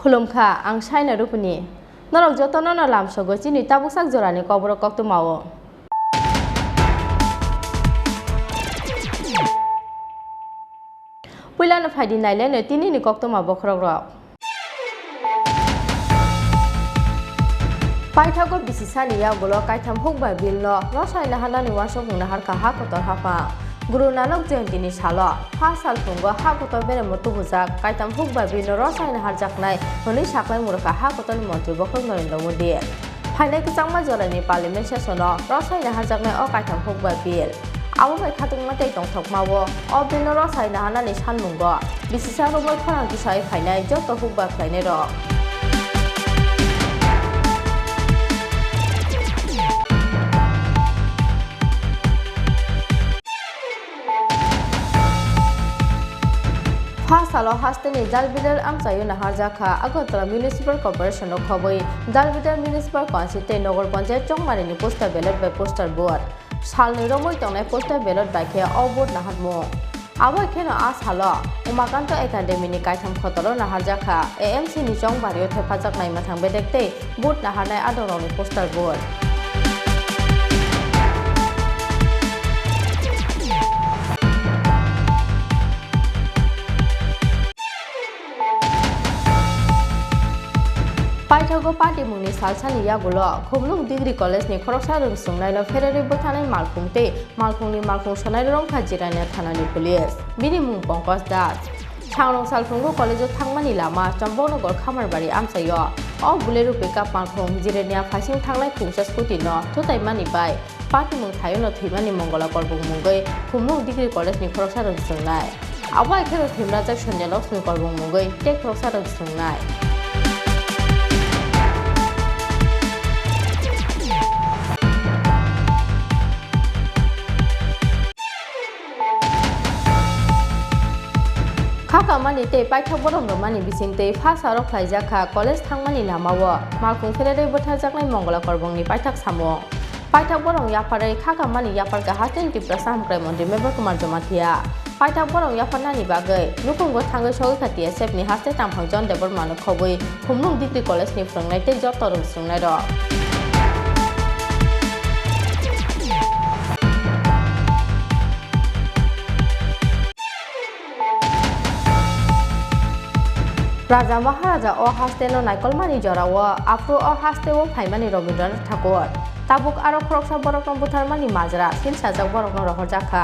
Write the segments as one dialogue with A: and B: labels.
A: खुलुमखा आं साइना रुपनि नरक जतन न लामसगो चिनि ताबुकसाक जरानि कबर कक्तु मावो पुइलानो फाइदि नाइलेनो तिनिनि कक्तु मावो खरक पाइथागो बिसिसानि यागुलो काइथाम हुकबा बिलनो रसायना हानानि वासो बुंना हारका हाकतर हाफा गुरु नानक जयंतीनि सालो 5 साल फुंगो हाकतर बेरे मटु बुजाक काइथाम हुकबा बिलनो रसायना हारजाकनाय हनि साकलाय मुरका हाकतरनि मन्त्रि बखर नरेन्द्र मोदी फाइनाय किसांमा जरानि पार्लिमेन्ट सेसनो रसायना हारजाकनाय अ काइथाम हुकबा बिल आबोबाय खातुंमा तै तंथक मावो अ बिलनो रसायना हानानि सानमुंगो बिसिसा रोमै खरां किसाय फाइनाय जत हुकबा फाइनाय र Fasalo hasteni dalbidal amsayo naharjaka agotala municipal corporation of khoboi dalbidal municipal council nogor panchayat chongmani ni poster ballot by poster board salni romoi tongnai poster ballot by khe award nahatmo abo kheno asalo umakanto academy ni kaitham khotoro naharjaka AMC ni chongbario thepajaknai mathang bedekte board naharnai adoroni poster board पाइथागो party मुंनि सालसानि यागुलो खुमलुं degree college नि खरकसा रोंसुंनायनो फेरेरि बोथानाय मालखुंते मालखुंनि मालखुं सोनाय रंखा जिरायना थानानि police बिनि मुं पंकज दास सांरं सालफुंगो कलेजो थांमानि लामा चम्बकनगर खामारबारि आमसायो अ बुलेरु pickup मालखुं जिरायना फासिं थांनाय खुंसा स्कुटि न थुताइमानि बाय पार्टी मुं थायोनो थैमानि मंगला करबुं मुंगै खुमलुं डिग्री कलेज नि खरकसा रोंसुंनाय आबा एखेरो थैमराजाक सन्या लक्ष्मी करबुं मुंगै टेक खरकसा रोंसुंनाय खाकामानि ते पाइथाक बरम रमानि बिसिंते फासारो ख्लाइजाखा कलेज थांमानि लामावो मालखुं फेरेरे बोथारजाकनाय मंगला करबंनि पाइथाक सामो पाइथाक बरम याफारै खाकामानि याफारका हास्टेन टिप्रा सामक्राय मन्त्रि मेबर कुमार जमाथिया पाइथाक बरम याफारनानि बागै लुकुंगो थांगै सगै खाथिया सेफनि हास्टे तामफां जन देबर मानो खबै खुमलुं डिग्री कलेजनि फोरोंनाय ते जत रोंसुंनाय र राजा महाराजा अ हास्टेनो नायकलमानि जरावो आफ्रो अ हास्टेओ फाइमानि रवीन्द्रनाथ ठाकुर ताबुक आरो खरकसा बरकन बुथारमानि माजरा सिनसाजाक बरकन रहरजाखा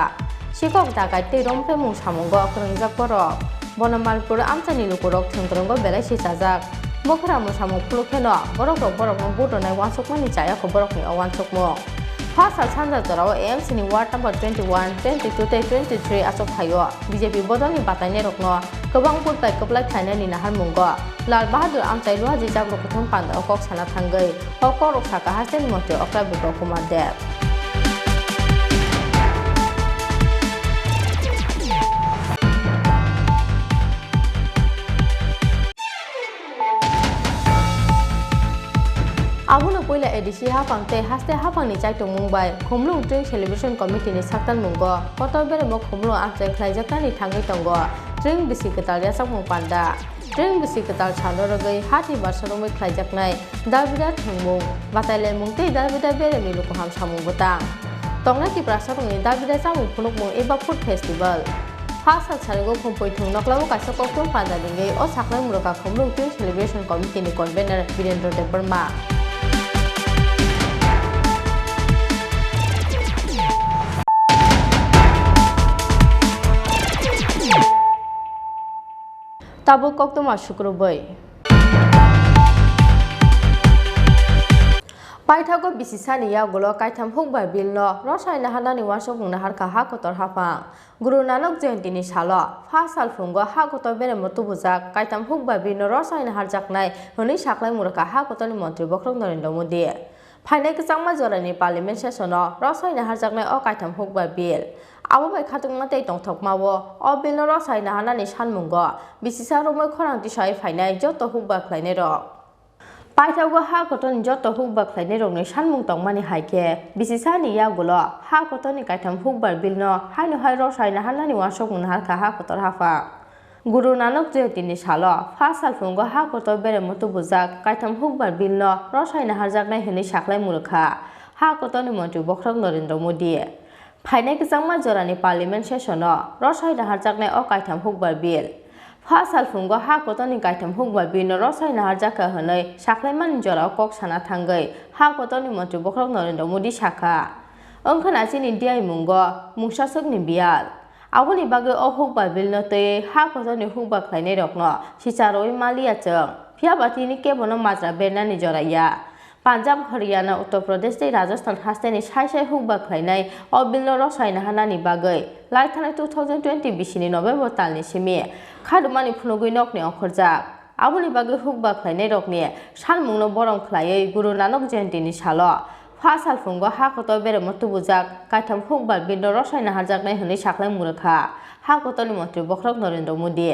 A: सिकक दागाय ते रमफे मुं सामुंगो अख्रंजाक बरक बनमालपुर आमचानि लुकुरक थोंग्रंगो बेलायसि जाजाक मोखरा मुसामुं फुलुखेनो बरकन बुदनाय वानसकमानि जायाखौ बरकनि अवानसकमो फासा सानजा जराव AMC नि वार्ड नम्बर 21, 22 ते 23 आसक थायो बीजेपी बदलनि बातायनाय रखनो गोबां बुटबाय कबलाय थायनायनि नाहार मुंगो लाल बाहादुर आमचाय लुहाजि जाब्र कुथुम पान्दा अकक साना थांगै अकक रक्षाका हास्टेन मन्त्रि अक्रा बिप्र कुमार देव आबुनो पहिला एडिसि हाफांते हास्ते हाफांनि चाइटं मुंबाय खुमलुं ड्रिंक सेलिब्रेशन कमिटिनि साक्तान मुंगो कतर बेरेमो खुमलुं आमचाय ख्लाइजाकनानि थांगै तंगो ड्रिंक बिसि कताल यासाक मुं पान्दा ड्रिंक बिसि कताल छानरगै हाथि बारसरमै ख्लाइजाकनाय दाबिदा थुंमुं बातायलाय मुंते दाबिदा बेरेमि लुकुहाम सामुं बोतां तंना किप्रा सरंनि दाबिदा जामुं फुनुकमुं एबा फुड फेस्टिवल फासा सारिगो खुंपै थुंनक्लाबो काइसा कक्टम पान्दा दिंगै अ साकनाय मुरका खुमलुं ड्रिंक सेलिब्रेशन कमिटिनि convener Virendra Dev Barma Tabuk Oktoma Shukrubai. Paithago bisisani yagulo kaitam hukba bilno rosai nahana ni wasok nahar ka hakotor hapa Guru Nanak Jayanti ni salo fasal fungo hakotor bere mutu bujak kaitam hukba bilno rosai nahar jaknai honi saklai muraka hakotor ni mantri Bokrok Narendra Modi Phainai kisangma jorani parliament sessiono rosai nahar jaknai o kaitam hukba bil Abo bai khatung matei tongthok mawo o bilno rosai nahana ni sanmungo bisisa romoi khorang tisai phainai joto hukba khlainai rok Paithago hakoton joto hukba khlainai rokni sanmung tongmani haike bisisani yagulo hakotoni kaitam hukbar bilno haino hai rosai nahanani wasok nahar ka hakotor hafa Guru Nanak Jayanti ni salo fasal fungo hakotor bere mutu bujak kaitam hukbar bilno rosai nahar jaknai hini saklai murkha hakotoni mantri Bokrok Narendra Modi Phainai kisangma jorani parliament sessiono rosai nahar jaknai o kaitam hukbar bil Fasal fungo hakotoni kaitam hukba bilno rosai nahar jaka honoi saklaiman jora kok sana thangai hakotoni mantri Bokrok Narendra Modi saka Ongkhana Chini Diai mungo mungsasokni bial Aboni bage o hukba bilno te hakotoni hukba khlainai rokno sicharoi malia chang phiabatini kebono majra bernani joraya Punjab Haryana Uttar Pradesh tei Rajasthan hasteni sai hukba khlainai o bilno rosai nahanani bagai laithana 2020 bisini November talni simi khadumani phunugui nokni okhorjak aboni bagai hukba khlainai rokni sanmungno borong khlaiui Guru Nanak Jayanti ni salo fasal fungo hakotor bere mutu bujak kaitam hukba bilno rosai nahar jaknai honi saklai murkha hakotoni mantri Bokrok Narendra Modi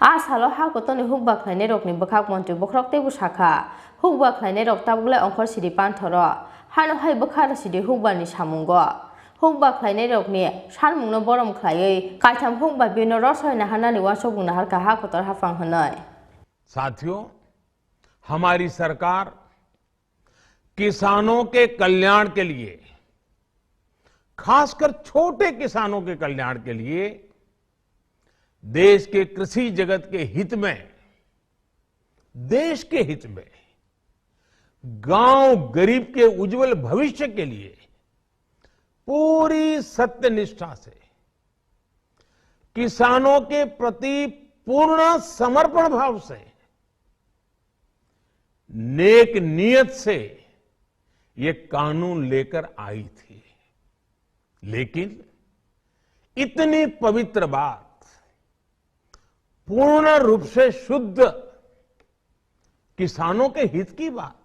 A: Asalo hakotoni hukba khlainai rokni bwkhak mantri Bokrok teibo saka hukba khlainai rok tabulai ongkhor sidi panthoro haino hai bwkhara sidi hukba ni samungo hukba khlainai rokni sanmungno borom khlaiui kaitam hukba bilno rosai nahanani wasok nahar ka hakotor hafang honoi
B: साथियों हमारी सरकार किसानों के कल्याण के लिए खासकर छोटे किसानों के कल्याण के लिए देश के कृषि जगत के हित में देश के हित में गांव गरीब के उज्जवल भविष्य के लिए पूरी सत्यनिष्ठा से किसानों के प्रति पूर्ण समर्पण भाव से नेक नियत से ये कानून लेकर आई थी लेकिन इतनी पवित्र बात पूर्ण रूप से शुद्ध किसानों के हित की बात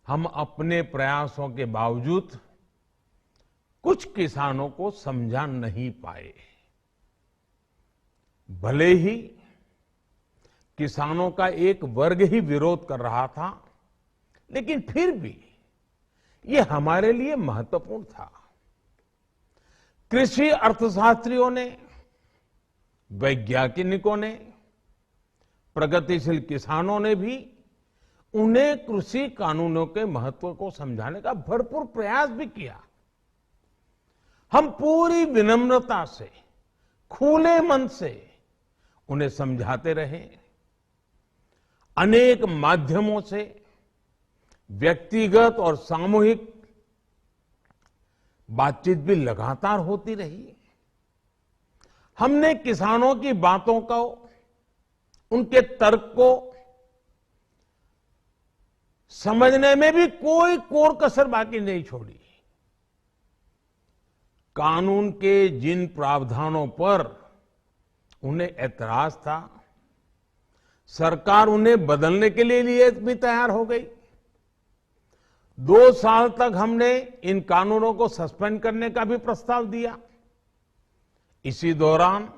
B: हम अपने प्रयासों के बावजूद कुछ किसानों को समझा नहीं पाए भले ही किसानों का एक वर्ग ही विरोध कर रहा था लेकिन फिर भी ये हमारे लिए महत्वपूर्ण था कृषि अर्थशास्त्रियों ने वैज्ञानिकों ने प्रगतिशील किसानों ने भी उन्हें कृषि कानूनों के महत्व को समझाने का भरपूर प्रयास भी किया हम पूरी विनम्रता से खुले मन से उन्हें समझाते रहे अनेक माध्यमों से व्यक्तिगत और सामूहिक बातचीत भी लगातार होती रही हमने किसानों की बातों को उनके तर्क को समझने में भी कोई कोर कसर बाकी नहीं छोड़ी कानून के जिन प्रावधानों पर उन्हें ऐतराज था सरकार उन्हें बदलने के लिए भी तैयार हो गई 2 साल तक हमने इन कानूनों को सस्पेंड करने का भी प्रस्ताव दिया इसी दौरान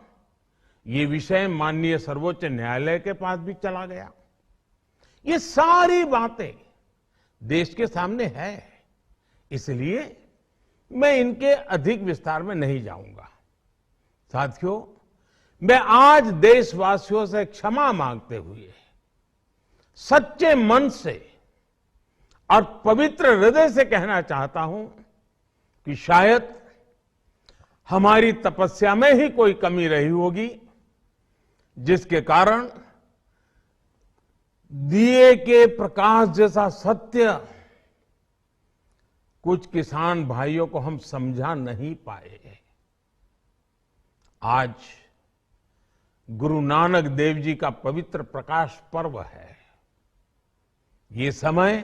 B: ये विषय माननीय सर्वोच्च न्यायालय के पास भी चला गया ये सारी बातें देश के सामने है इसलिए मैं इनके अधिक विस्तार में नहीं जाऊंगा साथियों मैं आज देशवासियों से क्षमा मांगते हुए सच्चे मन से और पवित्र हृदय से कहना चाहता हूं कि शायद हमारी तपस्या में ही कोई कमी रही होगी जिसके कारण दिए के प्रकाश जैसा सत्य कुछ किसान भाइयों को हम समझा नहीं पाए आज गुरु नानक देव जी का पवित्र प्रकाश पर्व है। ये समय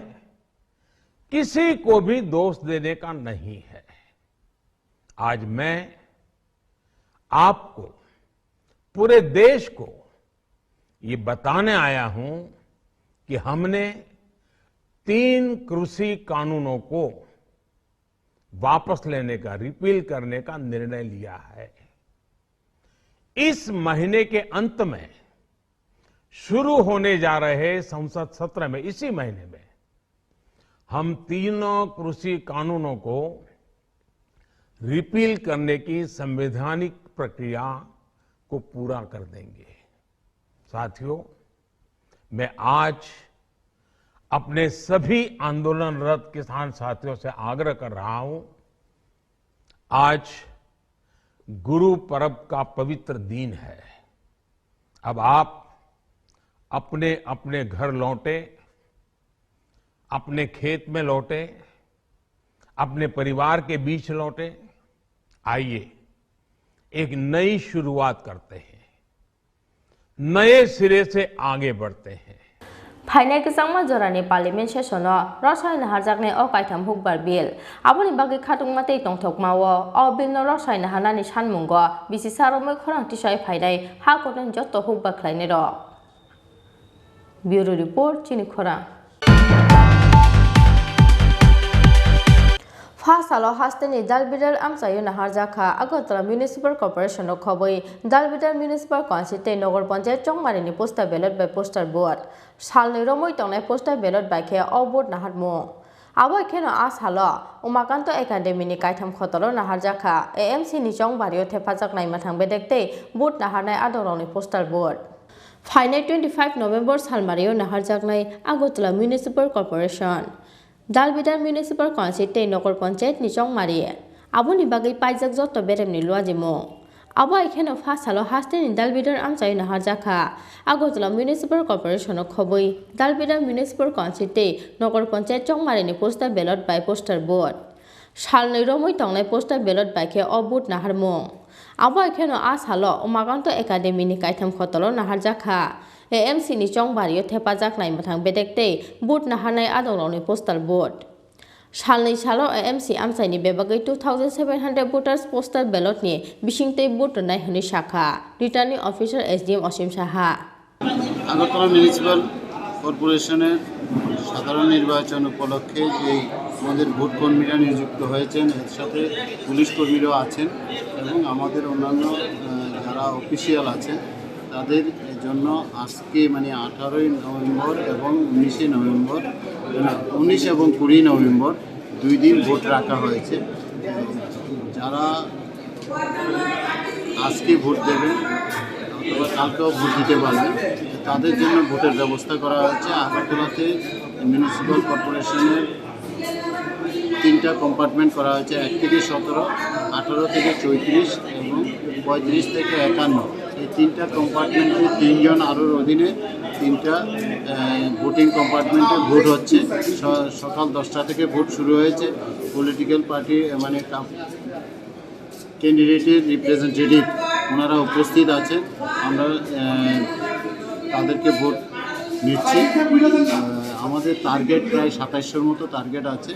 B: किसी को भी दोष देने का नहीं है। आज मैं आपको, पूरे देश को ये बताने आया हूं कि हमने 3 कृषि कानूनों को वापस लेने का, रिपील करने का निर्णय लिया है। इस महीने के अंत में शुरू होने जा रहे संसद सत्र में, इसी महीने में हम 3 कृषि कानूनों को रिपील करने की संवैधानिक प्रक्रिया को पूरा कर देंगे। साथियों, मैं आज अपने सभी आंदोलनरत किसान साथियों से आग्रह कर रहा हूं, आज गुरु पर्व का पवित्र दिन है। अब आप अपने अपने घर लौटे, अपने खेत में लौटे, अपने परिवार के बीच लौटे। आइए एक नई शुरुआत करते हैं, नए सिरे से आगे बढ़ते हैं।
A: फाइनाल किसामा जरानि पार्लियामेंट सेशन रसायन हारजाकने अकाइथाम हुकबार बिल आबोनि बागै खाथुंमाते तंथकमावो अ बिल न रसायन हानानि सानमुंगो बिसि सारमै खरां तिसाय फाइनाय हाकोटन जत्त हुकबा खलायने र ब्यूरो रिपोर्ट चिनी खोरां। फासालो हास्टेनि दालबिदार आमचायो नाहारजाखा अगरतला म्युनिसिपल कर्पोरेशन खबै दालबिदार म्युनिसिपल काउन्सिल नगर पंचायत चंगमारिनि पोस्टार बैलट बाय पोस्टार बोर्ड सालनै रमै तंनाय पोस्टार बैलट बायखे अ बोर्ड नाहारमु आबो खेनो आ सालो उमाकान्त एकाडेमिनि कायथाम खतरो नाहारजाखा एएमसी नि चंगबारियो थेफाजाक नायमाथां बेदेखते बोर्ड नाहारनाय आदरावनि पोस्टार बोर्ड फाइनाय 25 नभेम्बर सालमारियो नाहारजाकनाय अगरतला म्युनिसिपल कर्पोरेशन दालबिदार म्युनिसिपल काउन्सिल नगर पंचायत नि चंगमारि आबोनि बागै पाइजाक जत्त बेरेमनि लुआजिमु आबो एखेनो फासालो हास्टेनि दालबिदार आमचाय नाहारजाखा अगरतला म्युनिसिपल कर्पोरेशन खबै दालबिदार म्युनिसिपल काउन्सिल नगर पंचायत चंगमारिनि पोस्टार बैलट बाय पोस्टार बोर्ड सालनै रमै तंनाय पोस्टार बैलट बायखे अ बोर्ड नाहारमु आबो एखेनो आ सालो उमाकान्त एकाडेमिनि कायथाम खतलो नाहारजाखा एएमसी नि चंगबारियो थेफाजाक नायमाथां बेदेखते बोर्ड नाहारनाय आदरावनि पोस्टार बोर्ड सालनै सालो एएमसी आमचायनि बेबागै 2700 वोटार्स पोस्टार बैलटनि बिसिंते बोर्ड नायहोनि शाखा रिटार्निंग अफिसार एसडीएम असीम साहा
C: আগরতলা মিউনিসিপ্যাল কর্পোরেশনের সাধারণ নির্বাচন উপলক্ষে যে আমাদের ভোট কর্মীরা নিযুক্ত হয়েছেন, এর সাথে পুলিশ কর্মীরাও আছেন এবং আমাদের অন্যান্য যারা অফিসিয়াল আছেন তাদের জন্য আজকে মানে 18 নভেম্বর এবং 19 নভেম্বর 19 এবং 20 নভেম্বর 2 দিন ভোট রাখা হয়েছে। যারা আজকে ভোট দেবেন অথবা কালকেও ভোট দিতে পারবেন তাদের জন্য ভোটের ব্যবস্থা করা হয়েছে। আগরতলাতে মিউনিসিপ্যাল কর্পোরেশনের 3টা কম্পার্টমেন্ট করা হয়েছে, 1 থেকে 17, 18 থেকে 34 এবং 35 থেকে 51। এই 3টা কম্পার্টমেন্টে 3 জন আরোর অধীনে 3টা ভোটিং কম্পার্টমেন্টে ভোট হচ্ছে। সকাল 10টা থেকে ভোট শুরু হয়েছে। পলিটিক্যাল পার্টি মানে ক্যান্ডিডেটের রিপ্রেজেন্টেটিভ ওনারা উপস্থিত আছেন, আমরা তাদেরকে ভোট নিচ্ছি। আমাদের টার্গেট প্রায় 2700-র মতো টার্গেট আছে।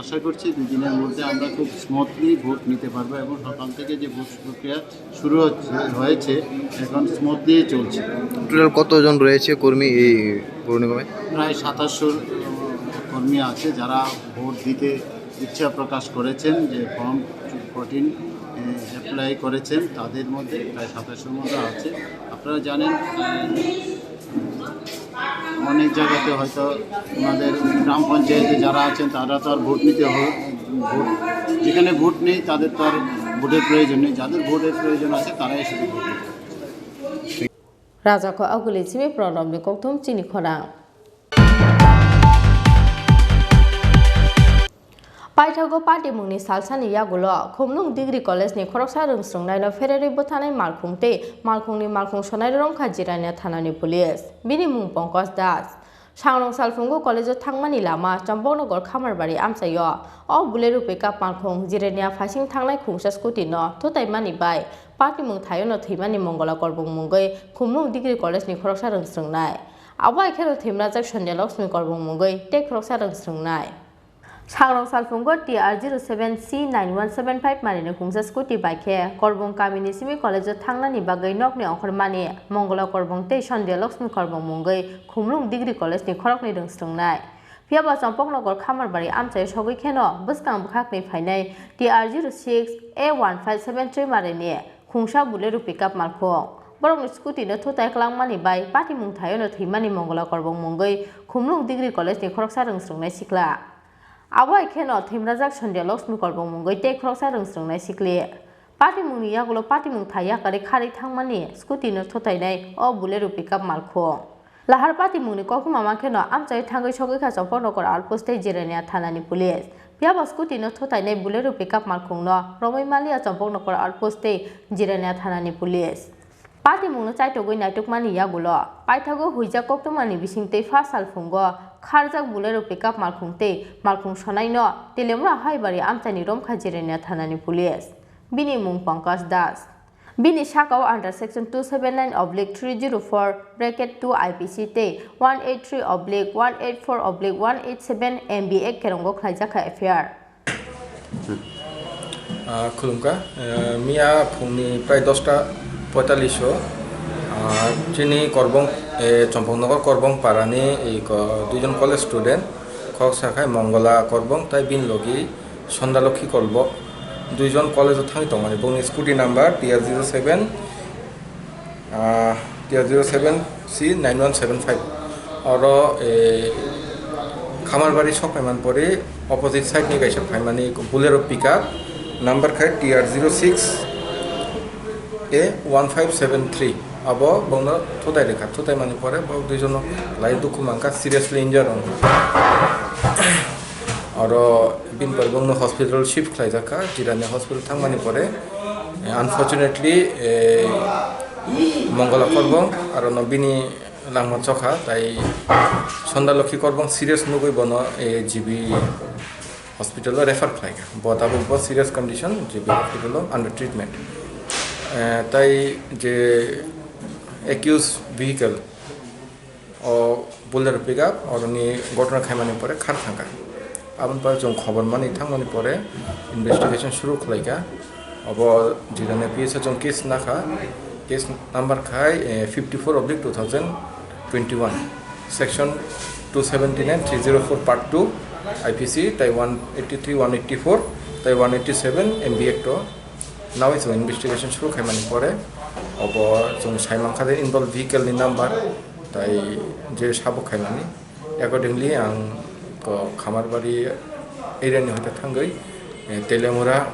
C: আশা করছি 2 দিনের মধ্যে আমরা খুব স্মুথলি ভোট নিতে পারবো এবং সকাল থেকে যে ভোট প্রক্রিয়া শুরু হয়েছে এখন স্মুথলি চলছে।
D: টোটাল কতজন রয়েছে কর্মী এই পৌর নিগমে?
C: প্রায় 2700 কর্মী আছে যারা ভোট দিতে ইচ্ছা প্রকাশ করেছেন, যে ফর্ম 14 অ্যাপ্লাই করেছেন, তাদের মধ্যে প্রায় 2700-র মতো আছে। আপনারা জানেন অনেক জায়গাতে হয়তো আমাদের গ্রাম পঞ্চায়েতে যারা আছেন তারা তো আর ভোট নিতে ভোট যেখানে ভোট নেই তাদের তো আর ভোটের প্রয়োজন নেই, যাদের ভোটের প্রয়োজন আছে তারাই শুধু ভোট দিতে।
A: राजाखौ आगुलिसिमि प्रनबनि कौथुम चिनी खोरां पाइथागो पार्टी मुंनि सालसानि यागुलो खुमलुं डिग्री कलेजनि खरकसा रोंस्रोंनायनो फेरेरि बोथानाय मालखुंते मालखुंनि मालखुं सनाय रंखा जिरायना थानानि पुलिस बिनि मुं पंकज दास Sangrong Salfungo College Tangmani Lama, Chambonogor Kamarbari Amsayo, all Buleru Pickup Malkong, Jirenia Fashing Tanglai Kungsha Scutino, Totai Mani Bai, Party Mung Tayono Timani Mongola Korbung Mungay, Kumung Degree College Nikorosa and Strungnai. Awai Kero Timrazak Shandelox Mikorbung Mungay, take Rosa and Strungnai. Sangrong Salfungo TR07C9175 Marine Kungsa Scooty Bike, Korbung Kaminisimi College Tanglani Bagay Nokni Okormani, Mongola Korbung Te Shandelox Mikorbung Mungay, Kumung Degree College Nikorokni Dung Strungnai. Piaba Champoknogor Kamarbari Amsay Shogi Keno, Buskang Bukakni Fine, TR06A1573 Marine, Kungsha Buleru Pickup Malkong. Borong Scooty no Totai Klang Mani by Party Mung Tayono Timani Mongola Korbung Mungay, Kumung Degree College Nikoroksa Dung Strungnai Sikla. Awai cannot Timrazak Shandelox Mukorbong Mungay take Rosa and Strungnai Sikli. Party Mung Yagulo Party Mung Tayaka Kari Tangmani, Scooty no Totai or Buleru Pickup Malko. Lahar Party Muni Kokuma Keno, Amsay Tango Shogikas of Ponokor Alposte Jirenia Tanani Police. Piaba Scooty no Totai Buleru Pickup Malkuno, Romy Malia Zamponokor Alposte Jirenia Tanani Police. Party Mung Saito Win I took money Yagulo. Paitago Hujakok to money wishing te fast alfungo. Kharjak Buleru Pickup Malkungte, Malkung Sonaino, Telemra Haibari Amtani Romka Jirenia Tanani Police. Bini Mung Pankaj Das. Bini Shakao under section 279/304 bracket 2 IPC Te 183/184/187 MBA Kerongo Klajaka FR.
E: Kulumka, Mia Puni Pride Dosta Potalisho. Chini Khorang Champongnagar Khorang Parani dujon college student Khok Sakai Mongola Khorang Tai Bin Logi Sondalokhi Kolbo dujon college Thang Tomani Boni scooty number TR07C9175 Oro Kamarbari Shop Payman Pore opposite side Nigation Paimani Bulero pickup number TR06A1573 Abo Bono Totai Reka, Totai Manipore, Bob Dijono, Laidukumanka, seriously injured on or been Barbono Hospital shift Klaizaka, Jirania Hospital Tangmanipore. Unfortunately, Mongola Korbong, Aronobini Langmachoka, Tai Sondaloki Korbong, serious Nugui Bono, a GB hospital refer Klaiga, but above serious condition, GB hospital under treatment. Tai je accused vehicle or buller pickup or any Gotna Kamani Pore Kartanga. Aban Parjon Koban Money Tangani Pore investigation Shuruk Laika about Jirana piece of case Naka case number Kai 54/2021 section 279/304 part 2 IPC Tai 183/184 Tai 187 MBA. Now it's an investigation Shuruk Kamani Pore. Some Simon Kade involved vehicle in number, Tai J. Shabu Kaimani. Accordingly, and Kamarbari area New Tangai, Telemura,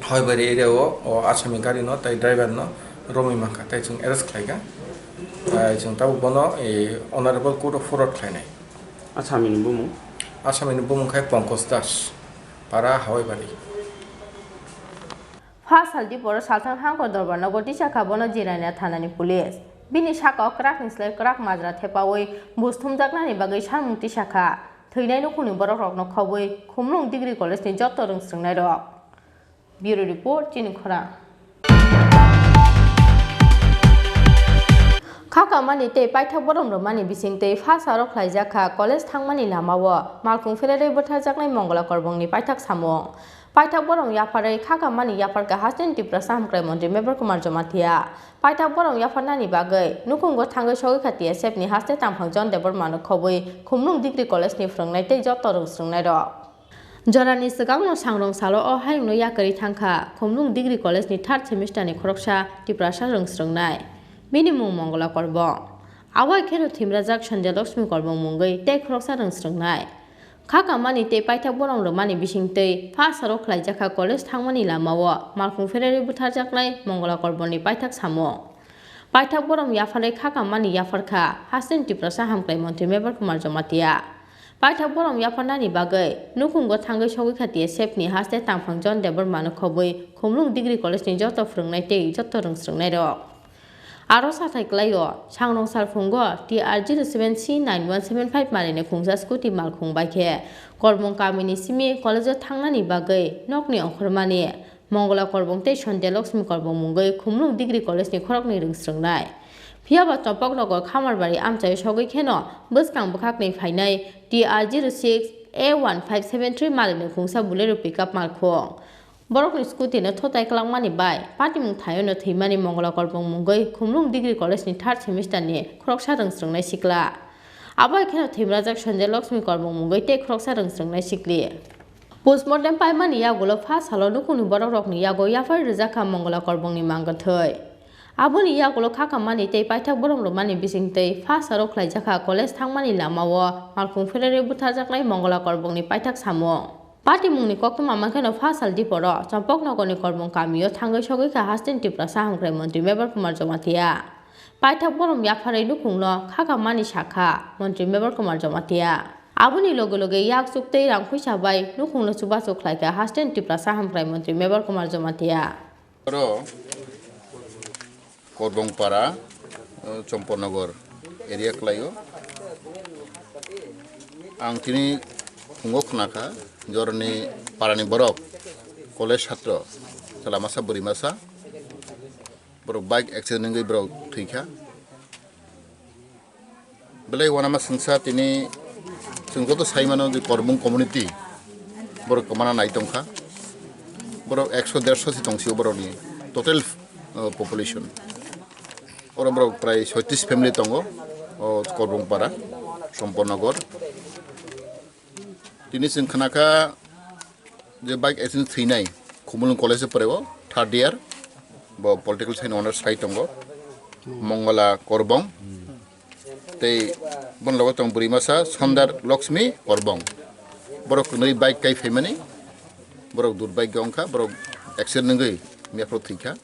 E: Hoibari area or Ashamikari, not Tai driver, no, Romy Maka, Taichung Eresklaga. I think Tabubono, a honorable court of Fort Kleine.
F: Asamin Bumu
E: Kai Ponkos Dash, Para Hoibari.
A: Fasal di Poro Sultan Hanko Dorbar Nagotisha Kabono Jirania Tanani Police. Bini Shaka Crack in Slave Crack Madra Tepaway, Bustum Dagnani Bagishan Mutishaka, Tuinano Kuni Borok no Cowboy, Kumlung Degree College in Jotorung Strungnado. Bureau Report, Chini Khorang. Kaka Mani Te Paita Borom Romani Bising Te Fasaro Klajaka, College Tangmani Lamawa, Malkung Federal Botajakna Mongola Korbongi Paitak Samo. Paita Borong Yapare, Kaka Mani Yaparka Hastin Tripura Sam Cremon, remember Kumar Jomatia. Paita Borong Yafanani Bagay, Nukungo Tango Shogati, except ni Haste Tampang John Deborman Cowboy, Kumlung Degree College ni from Night Jotorung Strungnado. Jorani Sagano Sangrong Salo or Haim no Yakari Tanka, Kumlung Degree College ni third semester ni Khoroksha, Tripura Sharung Strungnai. Minimum Mongola Korbong. Awai Kero Timrazak Shandelox Mukorbong Mungay, take Khoroksa Strungnai. Kaka Mani Te Paita Borong Romani Bishing Te, Pasaro Klajaka College Tangmani Lamawa, Malkung Ferry Butajaklai, Mongola Korboni Paitak Samo. Paita Borong Yafare Kaka Mani Yafarka, Hasten Tiprasa Hamklay Montemeber Kumarjomatia. Paita Borong Yafanani Bagay, Nukungo Tango Shogikati, except ni Haste Tampang John Deborman Cowboy, Kumlung Degree College in Joto Frungnate, Jotorung Strungnado. Aro sathaiklayo sangrong salphungo TR07C9175 malini khungsa scooty mal khungbaikhe korbong kamini simi college thangnani bagai nokni ongkhormani Mongola korbong tei Sonde Lakshmi korbong mungoi khumlung degree college ni khorokni ringsrungnai Phiaba Tompok Nogor Khamarbari amchai sogoi kheno bwskang bwkhakni phainai TR06A1573 malini khungsa bolero pickup malkhung Borokni scooty no thotai klangmani bai patimung thayo no thimani Mongola korbong mungoi khumlung degree college ni 3rd semester ni khoroksa ringsrungnai sikla Abai kheno thimrajak Sonde Lakshmi korbong mungoi tei khoroksa ringsrungnai sikli Postmortem paimani yagulo first halo nukuni borok rokni yago yafar rijaka Mongola korbongni mangathoi Aboni yagulo khakamani tei paithak borok romani bisingtei first haro khlaijaka college thangmani lamao malkhung ferere buthajaknai Mongola korbongni paithak samung Patimungni koktuma mankheno first hal diporo Champok nogorni korbong kamio thangai sogoi kha hasten Tripura sahamkrai mantri Mebar Kumar Jomatia paithak borom yafarai nukunglo khakamani shakha mantri Mebar Kumar Jomatia Aboni loge loge yak suktei rang phaisa bai nukunglo chubachu khlaika hasten Tripura sahamkrai mantri Mebar Kumar Jomatia
G: Ro Korbongpara Chompornogor area klayo ang tini khungok naka jorni parani borok college chhatro salamasa burimasa borok bike accident ngai borok thika belai wanama singsa tini singko to saimano di korbong community borok kamana naitongkha borok 100-150 si tongsi borok ni total population ora borok pray 36 family tongo o Korbongpara Chompornogor tini singkhanaka je bike accident thinai khumulung college porego 3rd year bo political science honors sai tongo Mongola korbong tei bon logo tong burimasa Sondar Lakshmi korbong borok nei bike kai femani borok dur bike gongkha borok accident ngai mefro thika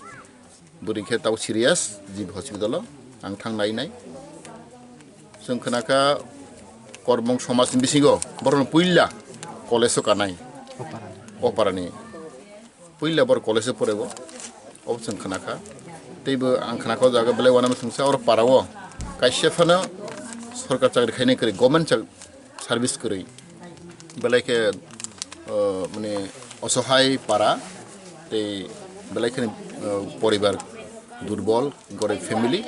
G: burikhe taw serious jib hospital ang thangnai nai singkhanaka korbong somaj ni bisingo boron puilla college kanai oparani puilla bor college porego ob singkhanaka teibo ang khanaka jaga bele wanam singsa or parawo kaisefana सरकार चाकरी खाने करे government service करे बेलायके माने असहाय पारा ते बेलायके परिवार दुर्बल गरीब फैमिली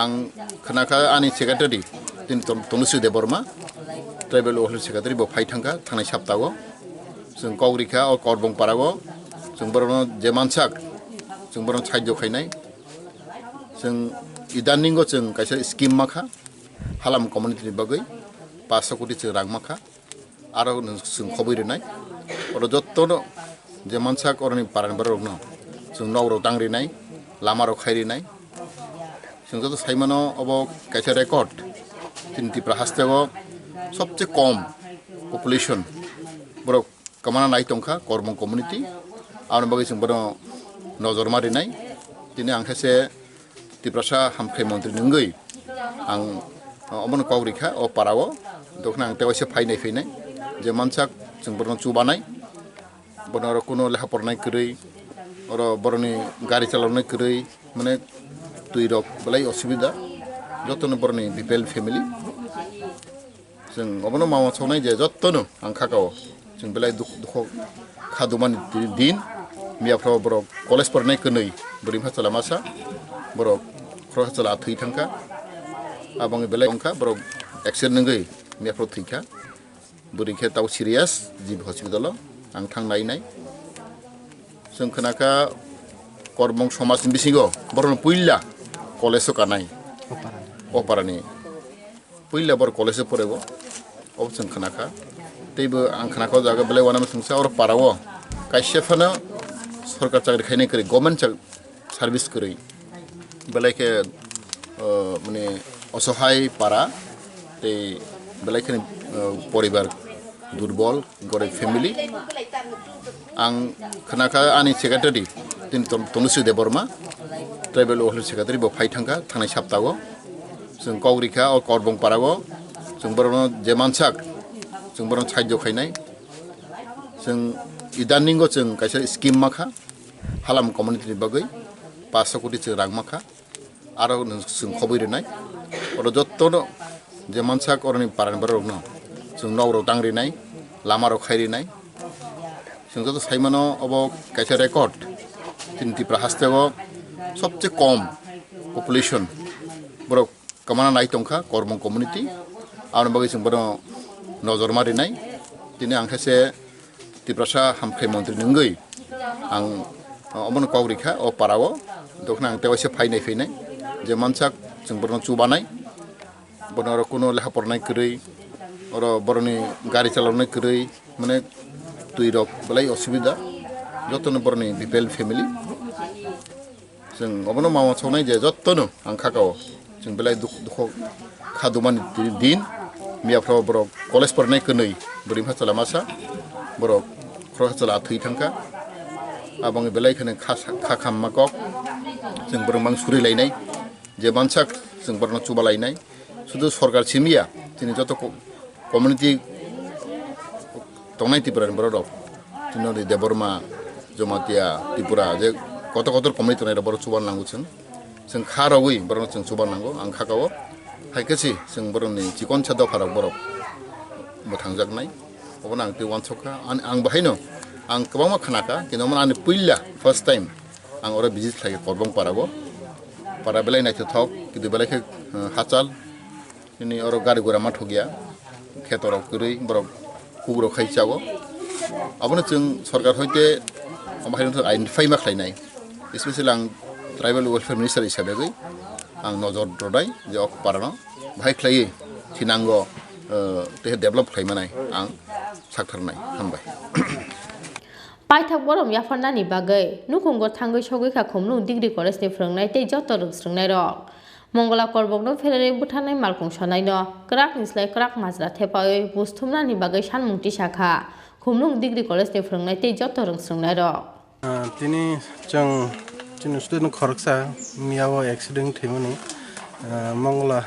G: आं खनाका आनि सेक्रेटारि दिन Tanushree Debbarma tribal office secretary बो फाइथांगा थांनाय सप्ताहआव जों कौरिखा और करबंपाराव जों बरनो जेमानसाक जों बरनो सायज खायनाय जों इदानिंगो जों कायसा स्कीम माखा हालाम कम्युनिटी बागै 500 कोटी जों रां माखा आरो जों खबैरनाय और जत्तनो जेमानसाक अरनि पारान बरनो जों नवरो दांरिनाय लामारो खायरिनाय जों जत साइमानो अब कायसा रेकर्ड Tripura हास्टेव सबसे कम पपुलेशन बर कमाना नाय तंखा करबं कम्युनिटी आरो बागै जों बर नजर मारिनाय दिनै आं खासे Tripura हामखै मन्त्रि नंगै आं अमन कौरिखा अ पाराव दखना आं तेवासे फायनाय फैनाय जे मानसाक जों बरन चुबानाय बनर कोनो लेखा फरायनाय करै और बरनि गाड़ी चालावनाय करै माने दुइ रक बलाय असुबिदा जतन बरनि बिपेल फेमिली जों अबनो मावा सौनाय जे जतन आं खागाव जों बलाय दुख खादुमान दिन मियाफ्राव बर कलेज फरायनाय कनै बोरिम हाचला मासा बर खरहाचला थै थांखा आबंग बेलाय अंखा बर एक्सिडेन्ट नंगै मियाफ्राव थैखा बोरिखे ताव सिरियास जिब हस्पिटाल आं थांनायनाय जों खोनाखा करबं समाजनि बिसिङाव बरन पुइला कलेज कानाय अपारानि पुइला बर कलेज फरायबो अब जों खोनाखा तैबो आं खोनाखा जागा बेलाय वानाम संसा और पाराव कायसेफानो सरकार चाकरी खायनाय करे गवर्नमेंट सार्विस करे बेलायके माने असहाय पारा ते बेलायके परिवार दुर्बल गरीब फैमिली आं खोनाखा आनि सेक्रेटारि दिन Tanushree Debbarma tribal office secretary बो फाइथांगा थांनाय सप्ताहआव जों कौरिखा और करबंपाराव जों बरनो जेमानसाक जों बरनो सायज खायनाय जों इदानिंगो जों कायसा स्कीम माखा हालाम कम्युनिटी बागै 500 कोटी जों रां माखा aro जों खबैरेनाय अरो जत्तनो जे मानसा करनि पारानबारनो जों नवरो दांरिनाय लामारो खायरिनाय जों जत साइमानो अब काइसे रेकर्ड तिन त्रिपुरा हास्तेआव सबसे कम पपुलेशन बरो कमाना नाय तंखा कर्म कम्युनिटी आरो बागै जों बरो नजर मारिनाय दिनै आं खायसे त्रिपुरा हामख्राय मन्त्रि नंगै आं अमन कवरिखा अ पाराव दखना आं तेवासे फैनाय जे मानसा जों बरो चुबानाय बरो कोनो लेखा फरायनाय गरै अरो बरनि गारि चालावनाय गरै माने तुई रक बलाई असुबिदा जतनो बरनि बिपेल फेमिली जों अबनो मावा सावनाय जे जतनो आं खाकाव जों बेलाय दुख खादुमानि दिन मियाफ्राव बर कलेज फरायनाय कनै बोरै फासला मासा बर खरसाला थै थांखा आबं बेलाय खने खाखाम माकक जों बरमां सुरिलायनाय जे मानसा जों बरनो चुबालायनाय शुद्ध सरकार सिमिया दिनै जत कम्युनिटी तंनाय त्रिपुरा बर दक तिनोरि देबरमा जमातिया त्रिपुरा जे कत कम्युनिटी तंनाय बर चुबान नांगौ जों खारावै बरनो जों चुबान नांगौ आं खाकाव हायकेसि जों बरनि चिकन सादा फाराग बर थांजागनाय अबन आं ते वान सखा आं बाहायनो आं गोबां खानाखा किन्तु आंनि पहिला फार्स्ट टाइम आं अरा भिजिट खालायो करबं पाराबो पारा बेलाय नायथो थक किन्तु बेलायखे हाचाल ini oro gari gora mat hogia khetor gurui borok kugro khaichago abone जों सरकार होइते बाहायनो आइडेन्टिफाइ मा खालायनाय स्पेशली आं ट्राइबल वेलफेयर मिनिस्टार हिसाबै आं नजर ददाय जे अक पारानो बाहाय खालायो थिनांगो ते डेभलप खालायमानाय आं साक्थारनाय हामबाय
A: पाइथाक बरम याफाननानि बागै नुखुंगो थांगै सगैखा खमनु डिग्री कलेजनि फोरोंनाय तै जत रोंस्रोंनाय रक मंगला करबकनो फेरेरे बुथारनाय मालखुंसनायनो क्राक निस्लाय क्राक माजरा थेपायै बुस्थुमनानि बागै सानमुंथि साखा खमनु डिग्री कलेजनि फोरोंनाय तै जत रोंस्रोंनाय रक
H: तिनी जों स्टुडेन्ट खरकसा मियाव एक्सिडेन्ट थैमोनी मंगला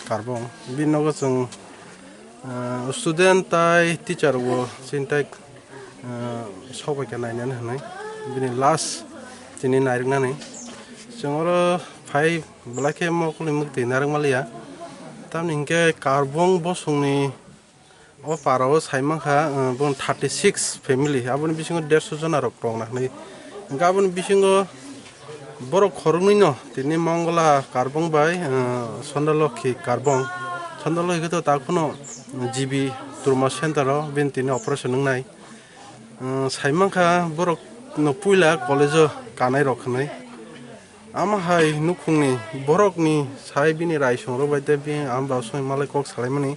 H: करबं बिनगो जों स्टुडेन्ट ताय टीचार वो सिनताय सबायका नायनानै होनाय बिनि लास्ट दिनै नायरनानै जों आरो फाइ ब्लाके मकलि मुक्ति नारमालिया तामनिंके कार्बं बसंनि अ पाराव साइमाखा बन 36 फेमिली आबन बिसिंग 150 जन आरो टंनाखनै गाबन बिसिंग बर खरंनिनो तिनि मंगला कार्बं बाय सन्दलखि कार्बं सन्दलखि तो ताखनो जीबी तुरमा सेन्टर बिन तिनि ऑपरेशन नंनाय साइमाखा बर न पुइला कलेज कानाय रखनै आमहाय नुखुंनि बरकनि साइ बिनि रायसंरो बायते बि आम बासय मालाय कक सालायमानि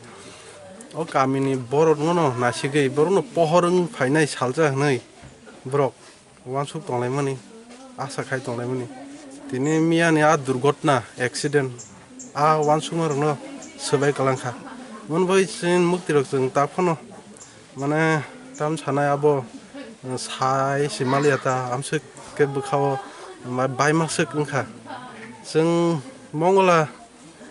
H: अ गामिनि बरकनो नासिगै बरनो पहरं फायनाय सालजा हनै बरक वानसुक तंलायमानि आशा खाय तंलायमानि तिनि मियानि आ दुर्घटना एक्सीडेंट आ वानसुमरनो सबाय कलांखा मोनबै सिन मुक्ति रक जों ताफनो माने ताम सानाय आबो साइ सिमालियाता आमसे के बखाव बायमासो ओंखा जों मंगला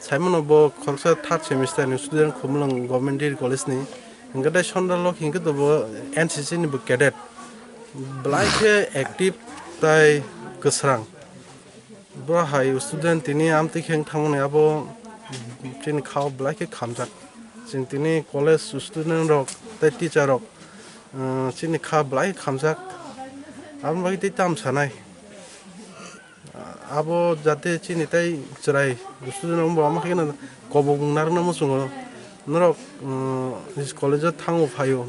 H: साइमनो बो खरसा 3rd सेमिस्टार नि स्टुडेन्ट खुमलंग गभर्नमेन्ट डिग्री कलेज नि इंगदा सन्दलक हिंके तो एनसीसी नि कैडेट ब्लाइके एक्टिभ ताय गोसरां ब्रा हाय स्टुडेन्ट तिनि आमति खें थांने आबो तिन खाव ब्लाइके खामजाक जों तिनि कलेज स्टुडेन्ट रक ताय टीचार रक सिनि खा ब्लाइ खामजाक आम बागै तै ताम सानाय आबो जाते चिनि ताय चराय स्टुडेन्ट हम बामा खेन कबग नारना मसुङ नरक इस कलेज थांगो फायो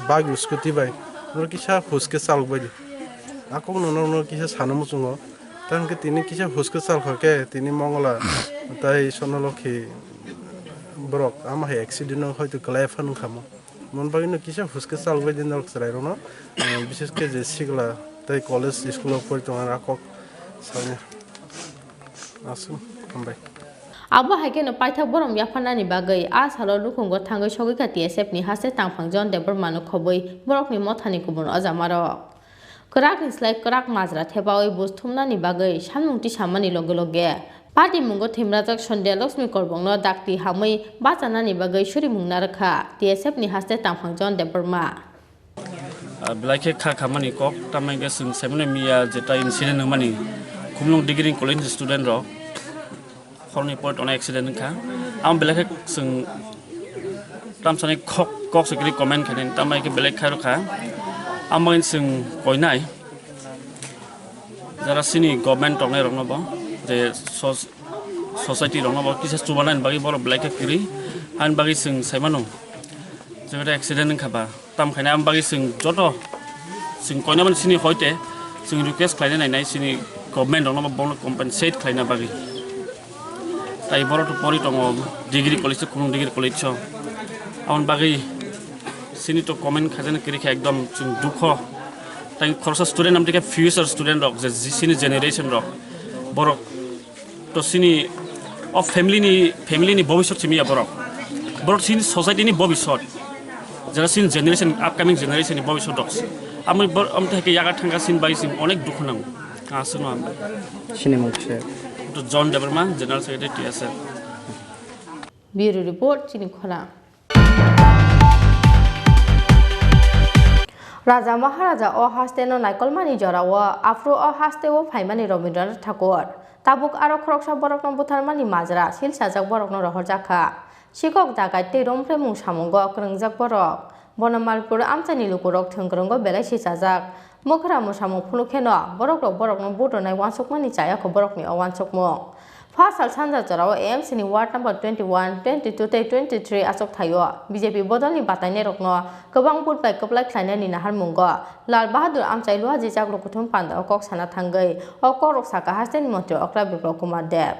H: बाग स्कुटी बाय नर किसा हुसके साल बायदि आको ननो किसा सानो मसुङ तानके तिनि किसा हुसके साल खके तिनि मंगला ताय सनलखि ब्रक आमा एक्सिडेन्ट हयतो ग्लायफान खामो मन बागैनो किसा हुसके साल बायदि नरक चराय रनो विशेष के जे सिगला ताय कलेज स्कुल पयतो आको साने आसु हामबाय
A: आबो हायकेनो पाइथाक बरम याफाननानि बागै आ सालो नुखुंगो थांगै सगैखा टीएसएफ नि हासे तांफांजन देबरमानो खबै बरकनि मथानि गुबुन अजामारो क्राक निस्लाय क्राक माजरा थेबायै बुस्थुमनानि बागै सानमुंथि सामानि लगे लगे पार्टी मुंगो थेमराजक सन्ध्या लक्ष्मी करबंनो दाक्ति हामै बाजानानि बागै सुरि मुंना रखा टीएसएफ नि हासे तांफांजन देबरमा
F: ब्लाइके खा खामानि कक तामाइगे जों सेमने मिया जेता इनसिडेन्ट मानि खुमलुं डिग्री कलेज स्टुडेन्ट रक Khorang ni point on accident kha am belak sung tam sani kok sekali comment khanin tamai ke belak kha kha amain sung koinai jara sini government tongnai rong no je society rong no kisa chubanan bagi bor belak ke kiri an bagi sung saimano jara accident khaba tam khaina am bagi sung joto sung koina man sini hoite sung request khlaina nai sini government rong no bon compensate khlaina bagi tai bor to pori tongo degree college khung degree college cho amon bagi sini to comment khajana kiri kha ekdom sung dukho tai khorsa student am tike future student rok je sini generation rok borok to sini of family ni bobishot chimi borok sini society ni bobishot jara sini generation upcoming generation ni bobishot rok ami am theke yaga thanga sin bai sin onek dukh nang asno am
D: Chini Khorang
F: to John Deverman general secretary TSL
A: Bureau report Chini Khorang Raja Maharaja o hasteno naikolmani jorao afro o hasteo phaimani Rabindranath Tagore tabuk aro khoroksa borokno butharmani majra silsajak borokno rohorjakha sikok dagaite romfre mung samungo krengjak borok bonamalpur amchani lukurok thongkrongo belai sisajak mokra musamung phulukheno borokno butonai wansukmani chaya ko borokni awansukmo Fasal Sanja Jorao AMC ni Ward number 21, 22, 23 asok thayo BJP bodolni bataine rokno kobang putbai koplai khlainani nahar mungo Lal Bahadur Amchai Luha Jijak Lokuthum Panda okok sana thangai okok roksaka hasten montri okra Biplop Kumar Dev